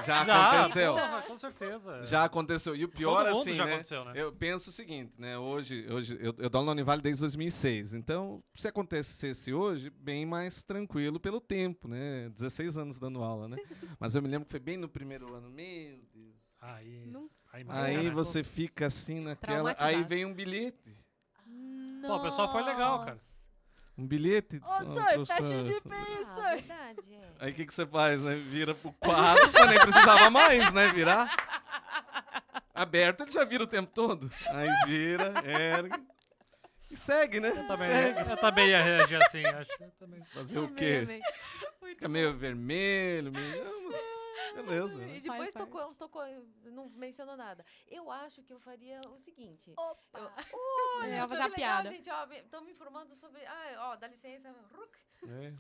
Speaker 1: Já aconteceu.
Speaker 5: Porra, com certeza.
Speaker 1: Já aconteceu. E o pior,
Speaker 5: Todo mundo
Speaker 1: assim,
Speaker 5: já
Speaker 1: né?
Speaker 5: aconteceu, né?
Speaker 1: Eu penso o seguinte, né? Hoje eu dou aula na Univale desde 2006. Então, se acontecesse hoje, bem mais tranquilo pelo tempo, né? 16 anos dando aula, né? Mas eu me lembro que foi bem no primeiro ano. Meu Deus.
Speaker 5: Aí,
Speaker 2: Não-
Speaker 5: aí, marca,
Speaker 1: Aí
Speaker 5: né?
Speaker 1: você fica assim naquela...
Speaker 3: Traumatizado.
Speaker 1: Aí vem um bilhete.
Speaker 5: Pô, o pessoal foi legal, cara.
Speaker 1: Um bilhete.
Speaker 2: Ô, senhor,
Speaker 1: professor.
Speaker 2: fecha o zíper aí,
Speaker 6: Ah,
Speaker 2: senhor.
Speaker 6: verdade, é.
Speaker 1: Aí o que você faz, né? Vira pro quadro, mas nem precisava mais, né? Virar. Aberto, ele já vira o tempo todo. Aí vira, ergue. E segue, né?
Speaker 5: Eu também ia reagir assim, acho. Eu também.
Speaker 1: Fazer o quê? Fica meio vermelho, meio... Não, mas beleza. né?
Speaker 6: E depois
Speaker 3: Faz
Speaker 6: tocou, não mencionou nada. Eu acho que eu faria o seguinte.
Speaker 2: Opa.
Speaker 6: Olha,
Speaker 3: Eu ia fazer
Speaker 6: que
Speaker 3: a
Speaker 6: legal,
Speaker 3: piada.
Speaker 6: gente, estão me informando sobre... dá licença. Ruc.
Speaker 1: É.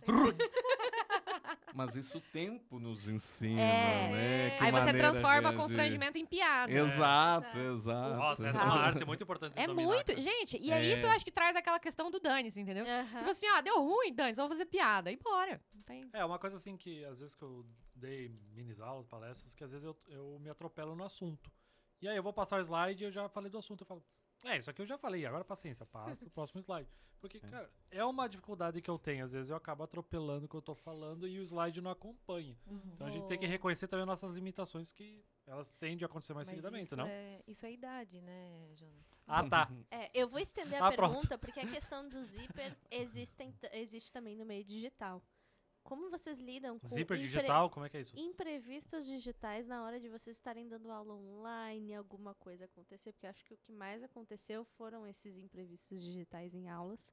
Speaker 1: Mas isso o tempo nos ensina,
Speaker 3: É.
Speaker 1: né? Que
Speaker 3: Aí você
Speaker 1: maneira
Speaker 3: transforma
Speaker 1: de-
Speaker 3: constrangimento em piada.
Speaker 1: Exato,
Speaker 2: Exato.
Speaker 1: exato.
Speaker 5: Nossa, essa é
Speaker 3: Tá.
Speaker 5: uma arte muito importante de
Speaker 3: É
Speaker 5: dominar,
Speaker 3: muito.
Speaker 5: cara.
Speaker 3: Gente, e é
Speaker 1: É.
Speaker 3: isso eu acho que traz aquela questão do dane-se, entendeu? Tipo assim, deu ruim, dane-se, vamos fazer piada. E bora. Não tem...
Speaker 5: É, uma coisa assim que às vezes que eu dei minis aulas, palestras, que às vezes eu me atropelo no assunto. E aí eu vou passar o slide e eu já falei do assunto. Eu falo, isso aqui eu já falei, agora paciência, passa o próximo slide. Porque, cara, é uma dificuldade que eu tenho. Às vezes eu acabo atropelando o que eu tô falando e o slide não acompanha. Então a gente tem que reconhecer também nossas limitações, que elas tendem a acontecer mais
Speaker 6: Mas
Speaker 5: seguidamente,
Speaker 6: isso
Speaker 5: não?
Speaker 6: isso é idade, né, Jonas?
Speaker 5: Ah, tá.
Speaker 2: Eu vou estender a
Speaker 5: Ah, pronto.
Speaker 2: pergunta, porque a questão do zíper existe também no meio digital. Como vocês lidam com
Speaker 5: Zíper digital, como é que é isso?
Speaker 2: imprevistos digitais na hora de vocês estarem dando aula online, alguma coisa acontecer? Porque eu acho que o que mais aconteceu foram esses imprevistos digitais em aulas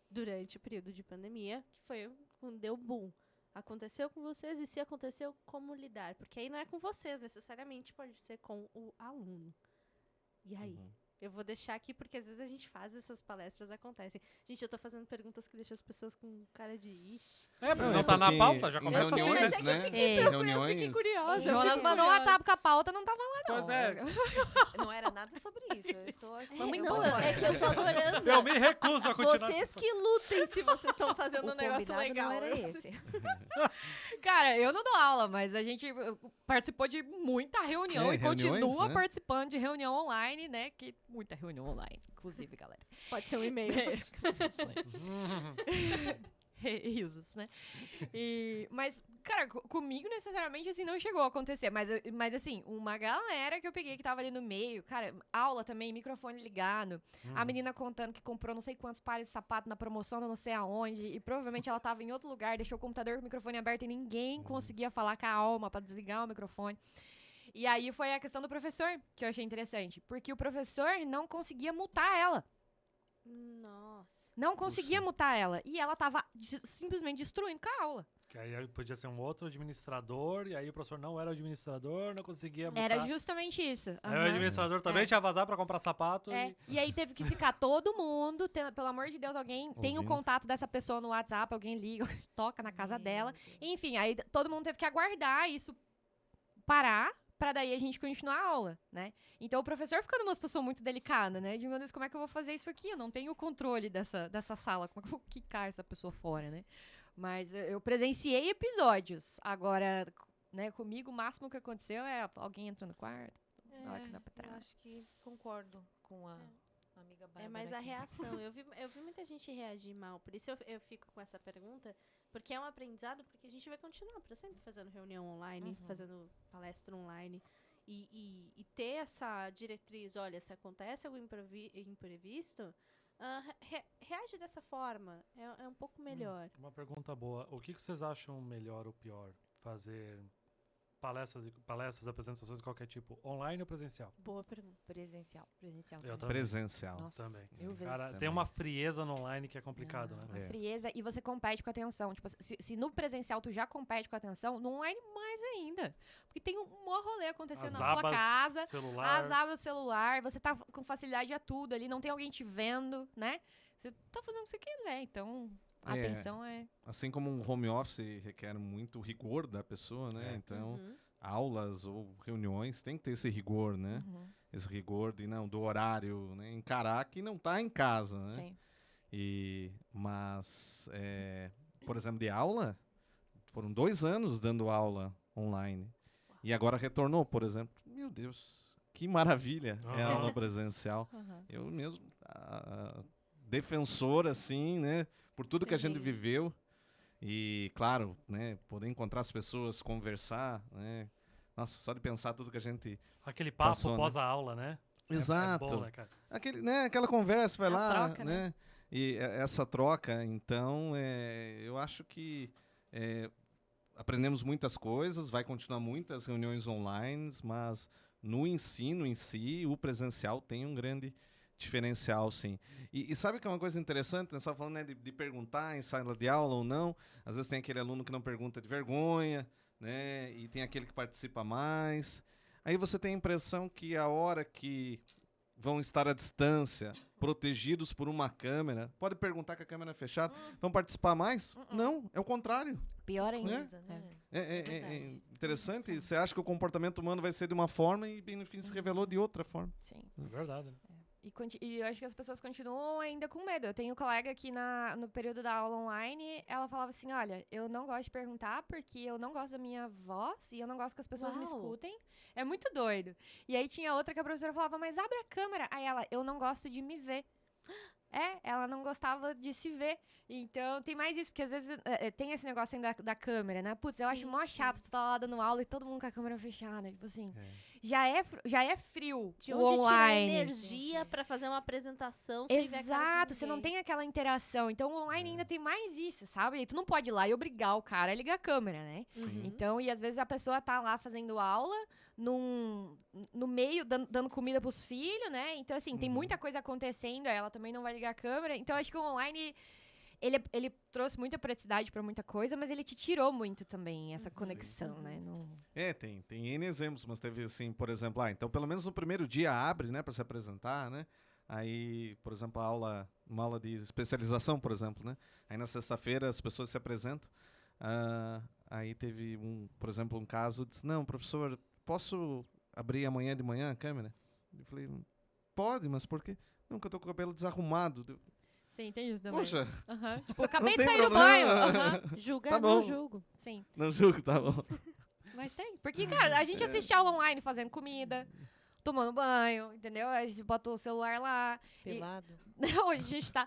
Speaker 2: durante o período de pandemia, que foi quando deu boom. Aconteceu com vocês e se aconteceu, como lidar? Porque aí não é com vocês necessariamente, pode ser com o aluno. E aí?
Speaker 1: Uhum.
Speaker 2: Eu vou deixar aqui porque às vezes a gente faz essas palestras, acontecem. Gente, eu tô fazendo perguntas que deixam as pessoas com cara de ixi.
Speaker 5: É, porque
Speaker 1: Não,
Speaker 5: não
Speaker 1: é
Speaker 5: tá na
Speaker 1: porque
Speaker 5: pauta, já
Speaker 1: em
Speaker 5: começa assim.
Speaker 1: reuniões,
Speaker 2: Mas é que eu
Speaker 1: né?
Speaker 2: fiquei
Speaker 3: É.
Speaker 2: Eu
Speaker 1: Reuniões.
Speaker 2: fiquei curiosa.
Speaker 3: O Jonas mandou um WhatsApp com a pauta, não tava lá, não.
Speaker 5: Pois é.
Speaker 6: Não era nada sobre isso. Eu estou aqui.
Speaker 3: Vamos
Speaker 6: eu
Speaker 2: Não,
Speaker 6: concordo.
Speaker 2: é que eu tô adorando.
Speaker 5: Eu me recuso a continuar.
Speaker 2: Vocês que lutem se vocês estão fazendo
Speaker 6: O
Speaker 2: um negócio
Speaker 6: combinado
Speaker 2: legal.
Speaker 6: não era esse.
Speaker 3: Cara, eu não dou aula, mas a gente participou de muita reunião e
Speaker 1: reuniões,
Speaker 3: continua
Speaker 1: né?
Speaker 3: participando de reunião online, né? Muita reunião online, inclusive, galera.
Speaker 2: Pode ser um e-mail.
Speaker 3: Risos, né? Mas, cara, comigo necessariamente assim não chegou a acontecer. Mas assim, uma galera que eu peguei que tava ali no meio, cara, aula também, microfone ligado. A menina contando que comprou não sei quantos pares de sapato na promoção, não sei aonde. E provavelmente ela tava em outro lugar, deixou o computador com o microfone aberto e ninguém conseguia falar com a alma pra desligar o microfone. E aí foi a questão do professor, que eu achei interessante. Porque o professor não conseguia mutar ela.
Speaker 2: Nossa.
Speaker 3: Não conseguia mutar ela. E ela tava simplesmente destruindo com a aula.
Speaker 5: Que aí podia ser um outro administrador, e aí o professor não era o administrador, não conseguia mutar.
Speaker 3: Era justamente isso.
Speaker 5: Aí o
Speaker 3: Aham.
Speaker 5: administrador também
Speaker 3: É.
Speaker 5: tinha vazado pra comprar sapato.
Speaker 3: É,
Speaker 5: E...
Speaker 3: e aí teve que ficar todo mundo, pelo amor de Deus, alguém tem o
Speaker 1: Ouvindo.
Speaker 3: contato dessa pessoa no WhatsApp, alguém liga, toca na casa dela. Enfim, aí todo mundo teve que aguardar isso parar pra daí a gente continuar a aula, né? Então o professor fica numa situação muito delicada, né? De, meu Deus, como é que eu vou fazer isso aqui? Eu não tenho o controle dessa sala, como é que eu vou quicar essa pessoa fora, né? Mas eu presenciei episódios. Agora, né, comigo o máximo que aconteceu é alguém entrando no quarto, na hora que dá pra
Speaker 6: Eu
Speaker 3: trás.
Speaker 6: acho que concordo com a amiga Bárbara.
Speaker 2: É mais a
Speaker 6: aqui.
Speaker 2: reação. Eu vi muita gente reagir mal. Por isso eu fico com essa pergunta. Porque é um aprendizado, porque a gente vai continuar para sempre fazendo reunião online, fazendo palestra online. E ter essa diretriz, olha, se acontece algum imprevisto, reage dessa forma. É um pouco melhor.
Speaker 5: Uma pergunta boa. O que vocês acham melhor ou pior? Fazer palestras, apresentações de qualquer tipo, online ou presencial?
Speaker 2: Boa pergunta.
Speaker 6: Presencial.
Speaker 3: Presencial
Speaker 5: Eu
Speaker 3: também.
Speaker 5: também.
Speaker 1: Presencial.
Speaker 3: Nossa,
Speaker 5: Também.
Speaker 3: mil vezes.
Speaker 5: Cara,
Speaker 1: Também.
Speaker 5: tem uma frieza no online que é complicado, né?
Speaker 3: Uma
Speaker 1: É.
Speaker 3: frieza, e você compete com a atenção. Tipo, se no presencial tu já compete com a atenção, no online mais ainda. Porque tem um maior rolê acontecendo
Speaker 5: As
Speaker 3: na sua
Speaker 5: abas,
Speaker 3: casa,
Speaker 5: celular.
Speaker 3: as abas do celular, você tá com facilidade a tudo ali, não tem alguém te vendo, né? Você tá fazendo o que você quiser, então a
Speaker 1: É.
Speaker 3: atenção é...
Speaker 1: Assim como um home office requer muito rigor da pessoa, né?
Speaker 5: É.
Speaker 1: Então,
Speaker 2: Uhum.
Speaker 1: aulas ou reuniões tem que ter esse rigor, né?
Speaker 3: Uhum,
Speaker 1: Esse rigor do horário, né? Encarar que não está em casa, né?
Speaker 3: sim.
Speaker 1: Mas, por exemplo, de aula, foram 2 anos dando aula online. E agora retornou, por exemplo. Meu Deus, que maravilha é a
Speaker 5: Aham.
Speaker 1: aula presencial.
Speaker 3: Uhum.
Speaker 1: Eu mesmo, defensor, assim, né? Por tudo que a gente
Speaker 2: Terrível.
Speaker 1: viveu. E, claro, né? Poder encontrar as pessoas, conversar, né? Nossa, só de pensar tudo que a gente...
Speaker 5: Aquele papo
Speaker 1: Passou, né?
Speaker 5: pós a aula, né?
Speaker 1: Exato.
Speaker 5: É bom, né, cara?
Speaker 1: Aquela conversa, vai
Speaker 3: A
Speaker 1: lá,
Speaker 3: troca,
Speaker 1: né? E essa troca, então, eu acho que aprendemos muitas coisas, vai continuar muitas reuniões online, mas no ensino em si, o presencial tem um grande diferencial, sim. E sabe que é uma coisa interessante? Você estava falando, né, de perguntar em sala de aula ou não. Às vezes tem aquele aluno que não pergunta de vergonha, né? E tem aquele que participa mais. Aí você tem a impressão que a hora que vão estar à distância, protegidos por uma câmera, pode perguntar que a câmera é fechada, vão participar mais? Não, é o contrário.
Speaker 3: Pior ainda.
Speaker 6: Coisa, né?
Speaker 1: É
Speaker 6: verdade.
Speaker 1: interessante. Você acha que o comportamento humano vai ser de uma forma e, no fim, se revelou de outra forma.
Speaker 3: Sim.
Speaker 5: É verdade, né?
Speaker 3: E eu acho que as pessoas continuam ainda com medo. Eu tenho um colega que no período da aula online, ela falava assim, olha, eu não gosto de perguntar porque eu não gosto da minha voz e eu não gosto que as pessoas me
Speaker 6: Uau.
Speaker 3: escutem. É muito doido. E aí tinha outra que a professora falava, mas abre a câmera. Aí ela, eu não gosto de me ver. Ela não gostava de se ver. Então, tem mais isso, porque às vezes tem esse negócio ainda da câmera, né? Putz, eu acho
Speaker 2: Sim,
Speaker 3: mó
Speaker 2: sim.
Speaker 3: chato tu tá lá dando aula e todo mundo com a câmera fechada. Tipo assim,
Speaker 1: É.
Speaker 3: já é frio
Speaker 2: De
Speaker 3: o
Speaker 2: onde tirar
Speaker 3: online.
Speaker 2: energia para fazer uma apresentação sem ver a cara de
Speaker 3: Exato, você não
Speaker 2: ninguém.
Speaker 3: tem aquela interação. Então, o online ainda tem mais isso, sabe? E tu não pode ir lá e obrigar o cara a ligar a câmera, né?
Speaker 1: Sim.
Speaker 3: Então, e às vezes a pessoa tá lá fazendo aula, no meio, dando comida pros filhos, né? Então, assim, tem muita coisa acontecendo, aí ela também não vai ligar a câmera. Então, acho que o online, ele trouxe muita praticidade pra muita coisa, mas ele te tirou muito também essa conexão, né?
Speaker 1: Tem N exemplos, mas teve assim, por exemplo, então pelo menos no primeiro dia abre, né, para se apresentar, né? Aí, por exemplo, uma aula de especialização, por exemplo, né? Aí na sexta-feira as pessoas se apresentam. Aí teve por exemplo, um caso, disse, não, professor, posso abrir amanhã de manhã a câmera? Eu falei, pode, mas por quê? Não, que eu tô com o cabelo desarrumado.
Speaker 3: Sim, tem isso também.
Speaker 1: Poxa,
Speaker 3: Aham. Tipo, acabei de
Speaker 1: tem
Speaker 3: sair do
Speaker 1: problema.
Speaker 3: banho. Aham.
Speaker 2: Julgar
Speaker 1: Tá
Speaker 2: não
Speaker 1: bom.
Speaker 2: julgo.
Speaker 3: Sim.
Speaker 1: não julgo, tá bom.
Speaker 3: Mas tem. Porque, cara, a gente assiste aula online fazendo comida, tomando banho, entendeu? A gente bota o celular lá.
Speaker 6: Pelado.
Speaker 3: Hoje a gente tá.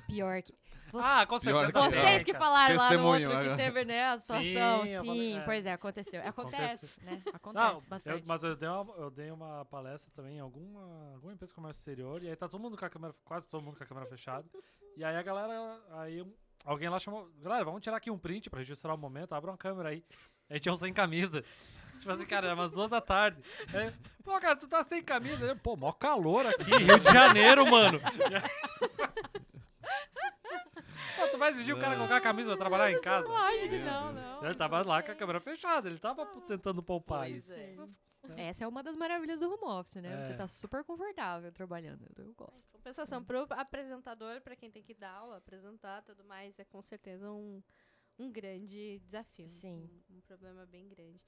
Speaker 3: Pior que.
Speaker 5: Com
Speaker 1: Pior
Speaker 5: certeza.
Speaker 1: que-
Speaker 3: Vocês que falaram lá no
Speaker 1: Testemunho,
Speaker 3: outro que
Speaker 1: agora.
Speaker 3: teve, né, a situação.
Speaker 5: Sim, eu
Speaker 3: Sim,
Speaker 5: falei,
Speaker 3: pois é, aconteceu. Acontece, né?
Speaker 5: Não,
Speaker 3: Acontece bastante.
Speaker 5: mas eu dei uma palestra também em alguma empresa de comércio exterior, e aí tá todo mundo com a câmera, quase todo mundo com a câmera fechada. E aí a galera, alguém lá chamou, galera, vamos tirar aqui um print pra registrar o momento, abra uma câmera aí. Aí tinha um sem camisa. Tipo assim, cara, era umas 2 da tarde. Aí, pô, cara, tu tá sem camisa? Eu, pô, mó calor aqui, Rio de Janeiro, mano. Pô, tu vai exigir o cara colocar a camisa pra trabalhar em casa?
Speaker 3: Lógico,
Speaker 1: Meu
Speaker 3: não,
Speaker 1: Deus.
Speaker 3: não.
Speaker 5: Ele tava lá com a câmera fechada, ele tava tentando poupar
Speaker 6: Pois
Speaker 5: isso.
Speaker 6: é.
Speaker 3: Essa é uma das maravilhas do home office, né?
Speaker 5: É.
Speaker 3: Você tá super confortável trabalhando. Eu gosto.
Speaker 2: Compensação pro apresentador, para quem tem que dar aula, apresentar tudo mais, é com certeza um grande desafio.
Speaker 3: Sim.
Speaker 2: Um problema bem grande.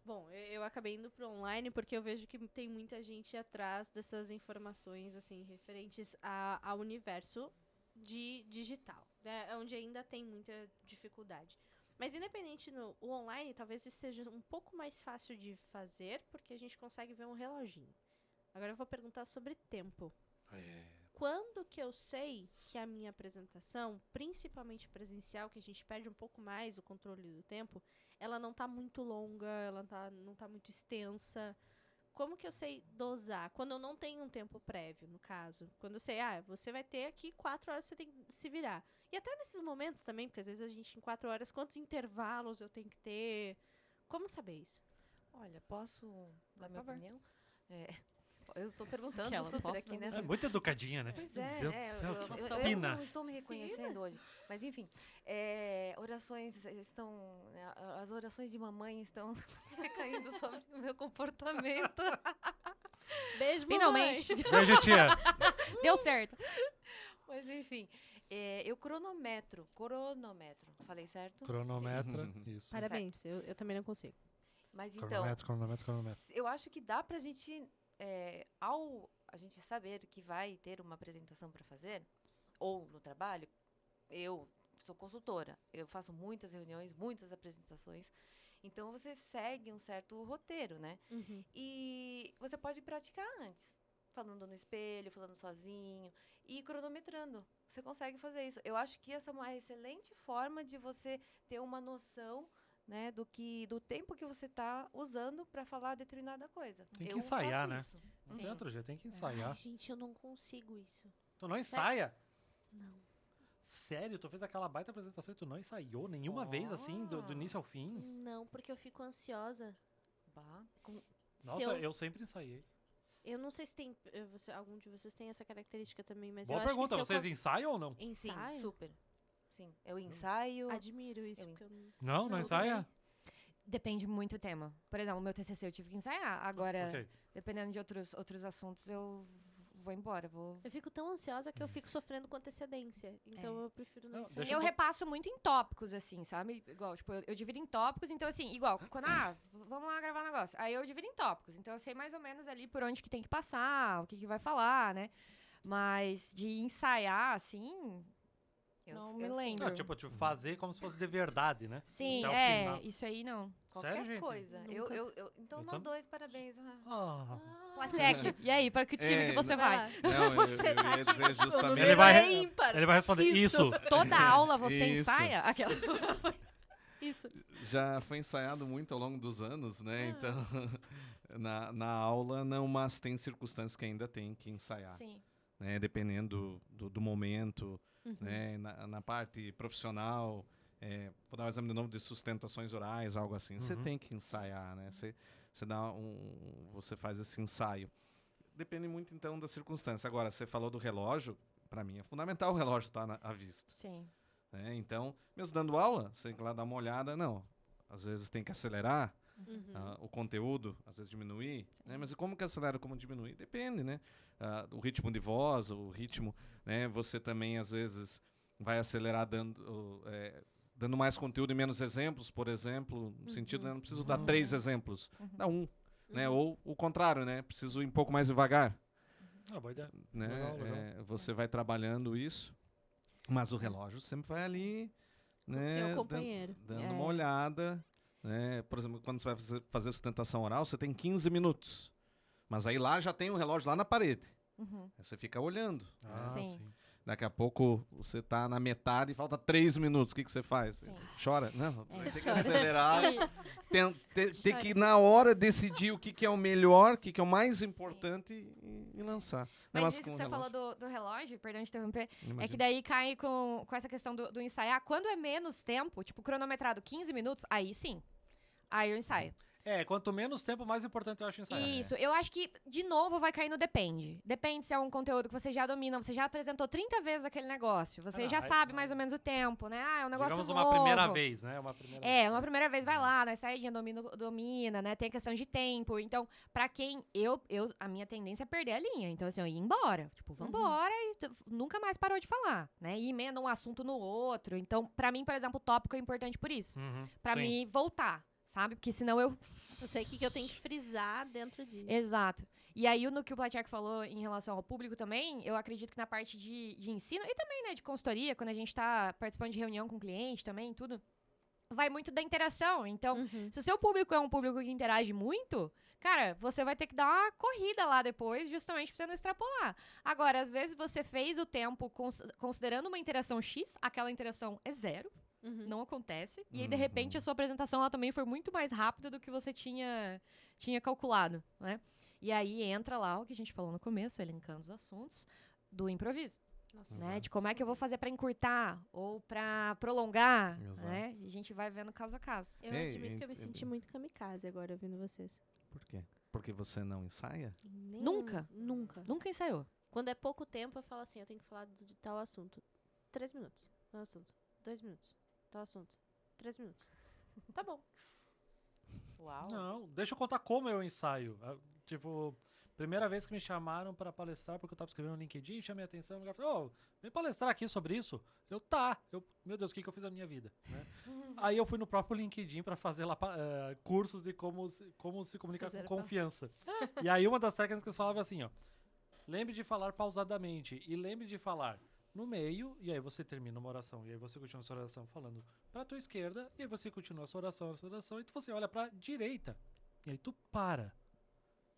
Speaker 2: Bom, eu acabei indo pro online porque eu vejo que tem muita gente atrás dessas informações, assim, referentes ao universo digital, né? Onde ainda tem muita dificuldade. Mas independente o online, talvez isso seja um pouco mais fácil de fazer, porque a gente consegue ver um reloginho. Agora eu vou perguntar sobre tempo. Quando que eu sei que a minha apresentação, principalmente presencial, que a gente perde um pouco mais o controle do tempo, ela não tá muito longa, ela não tá muito extensa. Como que eu sei dosar? Quando eu não tenho um tempo prévio, no caso. Quando eu sei, você vai ter aqui 4 horas, você tem que se virar. E até nesses momentos também, porque às vezes a gente, em 4 horas, quantos intervalos eu tenho que ter? Como saber isso?
Speaker 4: Olha, posso dar minha
Speaker 3: favor.
Speaker 4: opinião? Eu estou perguntando
Speaker 3: Aquela,
Speaker 4: super
Speaker 3: posso
Speaker 4: aqui
Speaker 3: dar-
Speaker 4: nessa.
Speaker 5: É muito educadinha, né?
Speaker 4: Pois
Speaker 5: Meu Deus do céu, que
Speaker 4: eu
Speaker 5: fina.
Speaker 4: não estou me reconhecendo hoje. Mas, enfim, orações estão. As orações de mamãe estão recaindo sobre o meu comportamento.
Speaker 2: Beijo,
Speaker 3: Finalmente.
Speaker 5: Beijo, tia.
Speaker 3: Deu certo.
Speaker 4: Mas, enfim, eu cronometro. Falei certo?
Speaker 5: Cronometra. Isso.
Speaker 2: Parabéns, eu também não consigo.
Speaker 4: Mas então,
Speaker 5: Cronometro.
Speaker 4: eu acho que dá pra gente, ao a gente saber que vai ter uma apresentação para fazer, ou no trabalho, eu sou consultora, eu faço muitas reuniões, muitas apresentações, então você segue um certo roteiro, né?
Speaker 2: Uhum.
Speaker 4: E você pode praticar antes, falando no espelho, falando sozinho e cronometrando. Você consegue fazer isso. Eu acho que essa é uma excelente forma de você ter uma noção, né, do tempo que você está usando para falar determinada coisa.
Speaker 5: Tem que
Speaker 4: Eu
Speaker 5: ensaiar,
Speaker 4: faço
Speaker 5: né?
Speaker 4: isso.
Speaker 5: Não
Speaker 3: Sim.
Speaker 5: tem outro jeito, tem que
Speaker 2: Ai,
Speaker 5: ensaiar.
Speaker 2: gente, eu não consigo isso.
Speaker 5: Tu não ensaia?
Speaker 2: Não.
Speaker 5: Sério? Tu fez aquela baita apresentação e tu não ensaiou nenhuma vez, assim, do início ao fim?
Speaker 2: Não, porque eu fico ansiosa.
Speaker 4: Bah,
Speaker 2: Se
Speaker 5: Nossa, eu sempre ensaiei.
Speaker 2: eu não sei se tem. Algum de vocês tem essa característica também, mas
Speaker 5: Boa
Speaker 2: eu acho
Speaker 5: pergunta,
Speaker 2: que se
Speaker 5: vocês ensaiam ou não?
Speaker 4: sim,
Speaker 2: ensaio,
Speaker 4: super. Sim, eu ensaio.
Speaker 2: admiro isso.
Speaker 4: Eu
Speaker 2: Porque eu não-
Speaker 5: Não
Speaker 4: Não,
Speaker 5: ensaia?
Speaker 3: Depende muito do tema. Por exemplo, o meu TCC eu tive que ensaiar. Agora,
Speaker 5: Ok.
Speaker 3: dependendo de outros assuntos, eu vou embora.
Speaker 2: Eu fico tão ansiosa que eu fico sofrendo com antecedência. Então eu prefiro não
Speaker 5: Não,
Speaker 2: ensaiar.
Speaker 5: deixa
Speaker 3: Eu
Speaker 5: eu-
Speaker 3: repasso muito em tópicos, assim, sabe? Igual, tipo, eu divido em tópicos, então, assim, igual, quando, vamos lá gravar um negócio. Aí eu divido em tópicos, então eu sei mais ou menos ali por onde que tem que passar, o que vai falar, né? Mas de ensaiar, assim, não me
Speaker 4: sim.
Speaker 3: lembro.
Speaker 5: Não, tipo, fazer como se fosse de verdade, né?
Speaker 3: sim,
Speaker 5: Até o final.
Speaker 3: isso aí não.
Speaker 4: Qualquer
Speaker 5: Sério, gente?
Speaker 4: coisa.
Speaker 2: Nunca.
Speaker 4: Então,
Speaker 5: Eu
Speaker 4: nós
Speaker 5: tam-
Speaker 4: dois, parabéns.
Speaker 5: Ah.
Speaker 3: Placheck, e aí, para que time que você vai?
Speaker 2: lá.
Speaker 1: Não, eu
Speaker 2: Você tá
Speaker 1: ia dizer justamente.
Speaker 5: Ele vai-
Speaker 4: É ímpar.
Speaker 5: Ele vai responder isso.
Speaker 3: Toda aula você
Speaker 1: Isso.
Speaker 3: ensaia? Aquela.
Speaker 2: Isso.
Speaker 1: Já foi ensaiado muito ao longo dos anos, né?
Speaker 2: Ah.
Speaker 1: Então, na aula não, mas tem circunstâncias que ainda tem que ensaiar,
Speaker 3: Sim.
Speaker 1: né? Dependendo do momento,
Speaker 2: Uhum.
Speaker 1: né? Na parte profissional, vou dar um exemplo de novo de sustentações orais, algo assim. Você
Speaker 5: Uhum.
Speaker 1: tem que ensaiar, né? Você faz esse ensaio. Depende muito, então, da circunstância. Agora, você falou do relógio, para mim é fundamental o relógio estar à vista.
Speaker 3: Sim.
Speaker 1: Né? Então, mesmo dando aula, você tem que ir lá dar uma olhada. Não, às vezes tem que acelerar
Speaker 2: Uhum.
Speaker 1: o conteúdo, às vezes diminuir. Né? Mas e como que acelera, como diminui? Depende, né? O ritmo de voz, o ritmo... Né? Você também, às vezes, vai acelerar dando mais conteúdo e menos exemplos, por exemplo. No sentido, né? Não preciso dar 3 exemplos, dá 1. Né? Ou o contrário, né? Preciso ir um pouco mais devagar.
Speaker 5: Ah, boa ideia.
Speaker 1: Né?
Speaker 5: Legal.
Speaker 1: Você vai trabalhando isso, mas o relógio sempre vai ali, né?
Speaker 2: Seu companheiro.
Speaker 1: Dando uma olhada, né? Por exemplo, quando você vai fazer sustentação oral, você tem 15 minutos, mas aí lá já tem um relógio lá na parede.
Speaker 3: Uhum.
Speaker 1: Aí você fica olhando.
Speaker 5: Ah,
Speaker 3: Sim.
Speaker 5: sim.
Speaker 1: Daqui a pouco você tá na metade e falta 3 minutos. O que você faz?
Speaker 3: Sim.
Speaker 1: Chora? Não,
Speaker 3: É.
Speaker 1: vai ter que
Speaker 2: Chora.
Speaker 1: acelerar.
Speaker 2: Sim.
Speaker 1: Ter que, na hora, decidir o que é o melhor, o que é o mais importante e lançar.
Speaker 3: Mas isso que você falou do relógio, perdão de interromper, é
Speaker 1: Imagina.
Speaker 3: que daí cai com essa questão do ensaiar. Quando é menos tempo, tipo, cronometrado 15 minutos, aí sim. Aí eu ensaio.
Speaker 5: Quanto menos tempo, mais importante eu acho ensaiar.
Speaker 3: Isso, eu acho que, de novo, vai cair no depende. Depende se é um conteúdo que você já domina, você já apresentou 30 vezes aquele negócio, você já sabe mais ou menos o tempo, né? É um negócio
Speaker 5: Digamos
Speaker 3: novo.
Speaker 5: uma primeira vez, né? Uma
Speaker 3: Primeira vez vai lá, na saídinha domina, né? Tem a questão de tempo. Então, pra quem a minha tendência é perder a linha. Então, assim, eu ia embora. Tipo, vambora e nunca mais parou de falar, né? E emenda um assunto no outro. Então, pra mim, por exemplo, o tópico é importante por isso.
Speaker 5: Uhum,
Speaker 3: Pra
Speaker 5: sim.
Speaker 3: mim voltar. sabe? Porque senão eu...
Speaker 2: Eu sei o que eu tenho que frisar dentro disso.
Speaker 3: Exato. E aí, no que o Platchek falou em relação ao público também, eu acredito que na parte de ensino e também, né, de consultoria, quando a gente tá participando de reunião com o cliente também, tudo, vai muito da interação. Então, se o seu público é um público que interage muito, cara, você vai ter que dar uma corrida lá depois, justamente pra você não extrapolar. Agora, às vezes você fez o tempo considerando uma interação X, aquela interação é 0, não acontece. E aí, de repente, a sua apresentação ela também foi muito mais rápida do que você tinha calculado, né? E aí entra lá o que a gente falou no começo, elencando os assuntos do improviso.
Speaker 2: Nossa.
Speaker 3: Né? De como é que eu vou fazer pra encurtar ou pra prolongar,
Speaker 1: Exato.
Speaker 3: né? E a gente vai vendo caso a caso.
Speaker 2: Eu admito que eu me senti muito kamikaze agora ouvindo vocês.
Speaker 1: Por quê? Porque você não ensaia?
Speaker 3: Nunca?
Speaker 2: Nunca.
Speaker 3: Nunca ensaiou.
Speaker 2: Quando é pouco tempo, eu falo assim, eu tenho que falar de tal assunto. 3 minutos. Tal assunto. 2 minutos. Tal assunto. 3 minutos. Tá bom.
Speaker 6: Uau.
Speaker 5: Não, deixa eu contar como eu ensaio. Tipo, primeira vez que me chamaram pra palestrar, porque eu tava escrevendo no LinkedIn, chamei a atenção, o cara falou, vem palestrar aqui sobre isso. Meu Deus, o que eu fiz na minha vida? Né? Aí eu fui no próprio LinkedIn pra fazer lá cursos de como se comunicar com confiança. E aí uma das técnicas que eu falava assim, lembre de falar pausadamente e lembre de falar no meio, e aí você termina uma oração, e aí você continua a sua oração falando pra tua esquerda, e aí você continua a sua oração, e você olha pra direita, e aí tu para.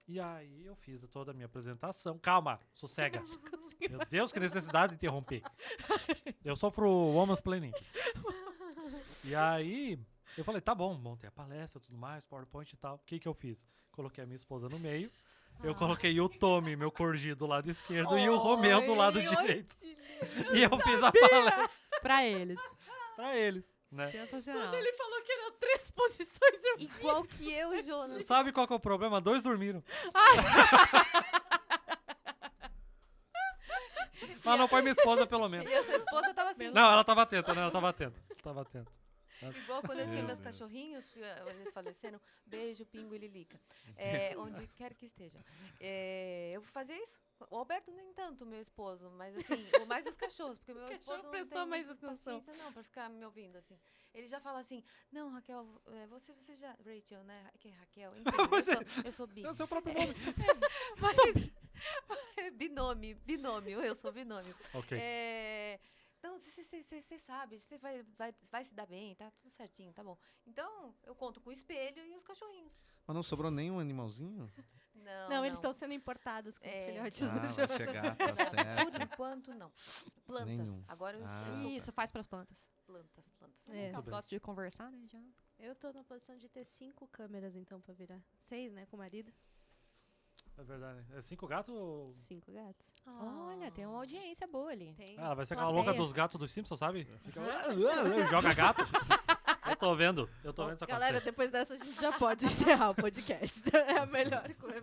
Speaker 5: E aí eu fiz toda a minha apresentação. Calma, sossega. Meu Deus, que necessidade de interromper. Eu sofro woman's planning. E aí eu falei, tá bom, montei a palestra, tudo mais, PowerPoint e tal. O que eu fiz? Coloquei a minha esposa no meio. Eu coloquei o Tommy, meu corgi, do lado esquerdo e o Romeu do lado direito. E eu fiz a palestra
Speaker 3: Pra eles.
Speaker 5: pra eles, né?
Speaker 3: Sensacional.
Speaker 2: Ele falou que eram 3 posições. Eu
Speaker 6: Igual que eu, Jonas.
Speaker 5: Sabe qual que é o problema? 2 dormiram. Mas não foi minha esposa, pelo menos.
Speaker 6: E a sua esposa tava assim.
Speaker 5: Não, ela tava atenta, né? Ela tava atenta.
Speaker 6: Igual quando eu tinha
Speaker 1: Meu
Speaker 6: meus
Speaker 1: Deus.
Speaker 6: cachorrinhos, que eles faleceram. Beijo, Pingo e Lilica. Onde quer que esteja. Eu fazia isso. O Alberto nem tanto, meu esposo, mas assim, mais os cachorros, porque meu esposo não
Speaker 2: prestou
Speaker 6: tem
Speaker 2: mais
Speaker 6: muita
Speaker 2: atenção.
Speaker 6: paciência não, pra ficar me ouvindo, assim. Ele já fala assim, não, Raquel, você já... Rachel, né? Que é Raquel? Enfim, eu sou bi.
Speaker 5: É o seu próprio nome.
Speaker 6: Mas, binômio, eu sou binômio.
Speaker 5: Ok.
Speaker 6: Então, você sabe, você vai se dar bem, tá tudo certinho, tá bom. Então, eu conto com o espelho e os cachorrinhos.
Speaker 1: Mas não sobrou nenhum animalzinho?
Speaker 2: Não, eles estão sendo importados com os filhotes
Speaker 1: Ah,
Speaker 2: do
Speaker 1: vai
Speaker 2: jogo.
Speaker 1: chegar, tá
Speaker 6: Por
Speaker 1: certo.
Speaker 6: enquanto, não. Plantas.
Speaker 1: Nenhum.
Speaker 6: Agora eu
Speaker 1: Ah.
Speaker 6: sou
Speaker 3: Isso, faz pras plantas.
Speaker 6: plantas.
Speaker 2: É.
Speaker 3: Eu gosto de conversar, né? Já.
Speaker 2: Eu tô na posição de ter 5 câmeras, então, pra virar. 6, né, com o marido.
Speaker 5: É verdade. É 5 gatos ou...
Speaker 2: 5 gatos.
Speaker 3: Olha, tem uma audiência boa ali.
Speaker 2: Tem.
Speaker 5: Ah, ela vai ser aquela
Speaker 2: plateia.
Speaker 5: louca dos gatos dos Simpsons, sabe? Fica... Joga gato. Eu tô vendo isso
Speaker 2: Galera,
Speaker 5: acontecer.
Speaker 2: depois dessa a gente já pode encerrar o podcast. É a melhor coisa.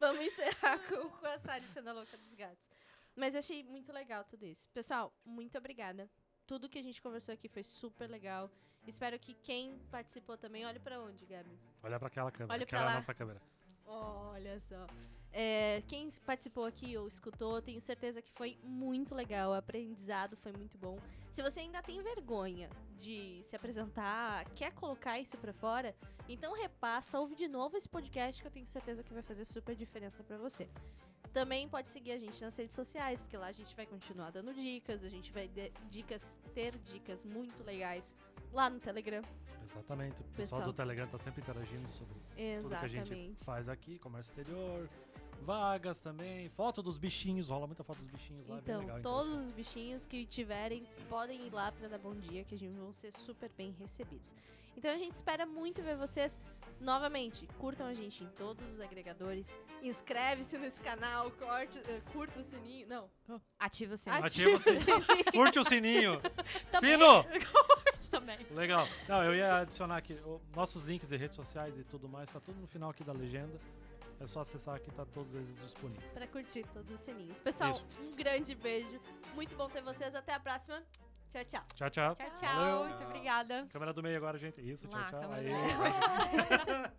Speaker 2: Vamos encerrar com a Sari sendo a louca dos gatos. Mas eu achei muito legal tudo isso. Pessoal, muito obrigada. Tudo que a gente conversou aqui foi super legal. Espero que quem participou também olhe pra onde, Gabi?
Speaker 5: Olha pra aquela câmera.
Speaker 2: Olha pra
Speaker 5: aquela é a
Speaker 2: lá.
Speaker 5: nossa câmera.
Speaker 2: Olha só. Quem participou aqui ou escutou, tenho certeza que foi muito legal. O aprendizado foi muito bom. Se você ainda tem vergonha de se apresentar, quer colocar isso pra fora, então repassa, ouve de novo esse podcast que eu tenho certeza que vai fazer super diferença pra você. Também pode seguir a gente nas redes sociais, porque lá a gente vai continuar dando dicas, a gente vai ter dicas muito legais lá no Telegram.
Speaker 5: Exatamente. O pessoal
Speaker 2: Pessoal.
Speaker 5: do Telegram tá sempre interagindo sobre tudo que a gente
Speaker 2: Exatamente.
Speaker 5: faz aqui, comércio exterior, vagas também, foto dos bichinhos, rola muita foto dos bichinhos lá, bem
Speaker 2: Então,
Speaker 5: legal.
Speaker 2: todos
Speaker 5: interessante.
Speaker 2: os bichinhos que tiverem podem ir lá pra dar bom dia, que a gente vão ser super bem recebidos. Então a gente espera muito ver vocês novamente. Curtam a gente em todos os agregadores. Inscreve-se nesse canal, curta o sininho. Não.
Speaker 3: Ativa o sininho.
Speaker 5: Ativa o
Speaker 2: sininho.
Speaker 5: Curte o sininho!
Speaker 2: Também.
Speaker 5: Sino!
Speaker 3: Também.
Speaker 5: Legal. Não, eu ia adicionar aqui nossos links de redes sociais e tudo mais, tá tudo no final aqui da legenda. É só acessar aqui, tá todos eles disponíveis.
Speaker 2: Pra curtir todos os sininhos. Pessoal,
Speaker 5: Isso.
Speaker 2: um grande beijo. Muito bom ter vocês. Até a próxima. Tchau, tchau.
Speaker 5: Tchau, tchau.
Speaker 3: Tchau, tchau.
Speaker 5: Valeu.
Speaker 3: Muito obrigada.
Speaker 5: Câmera do meio agora, gente. Isso,
Speaker 3: Lá,
Speaker 5: tchau, tchau.
Speaker 3: câmera
Speaker 5: Aí,
Speaker 3: do meio.
Speaker 5: vai.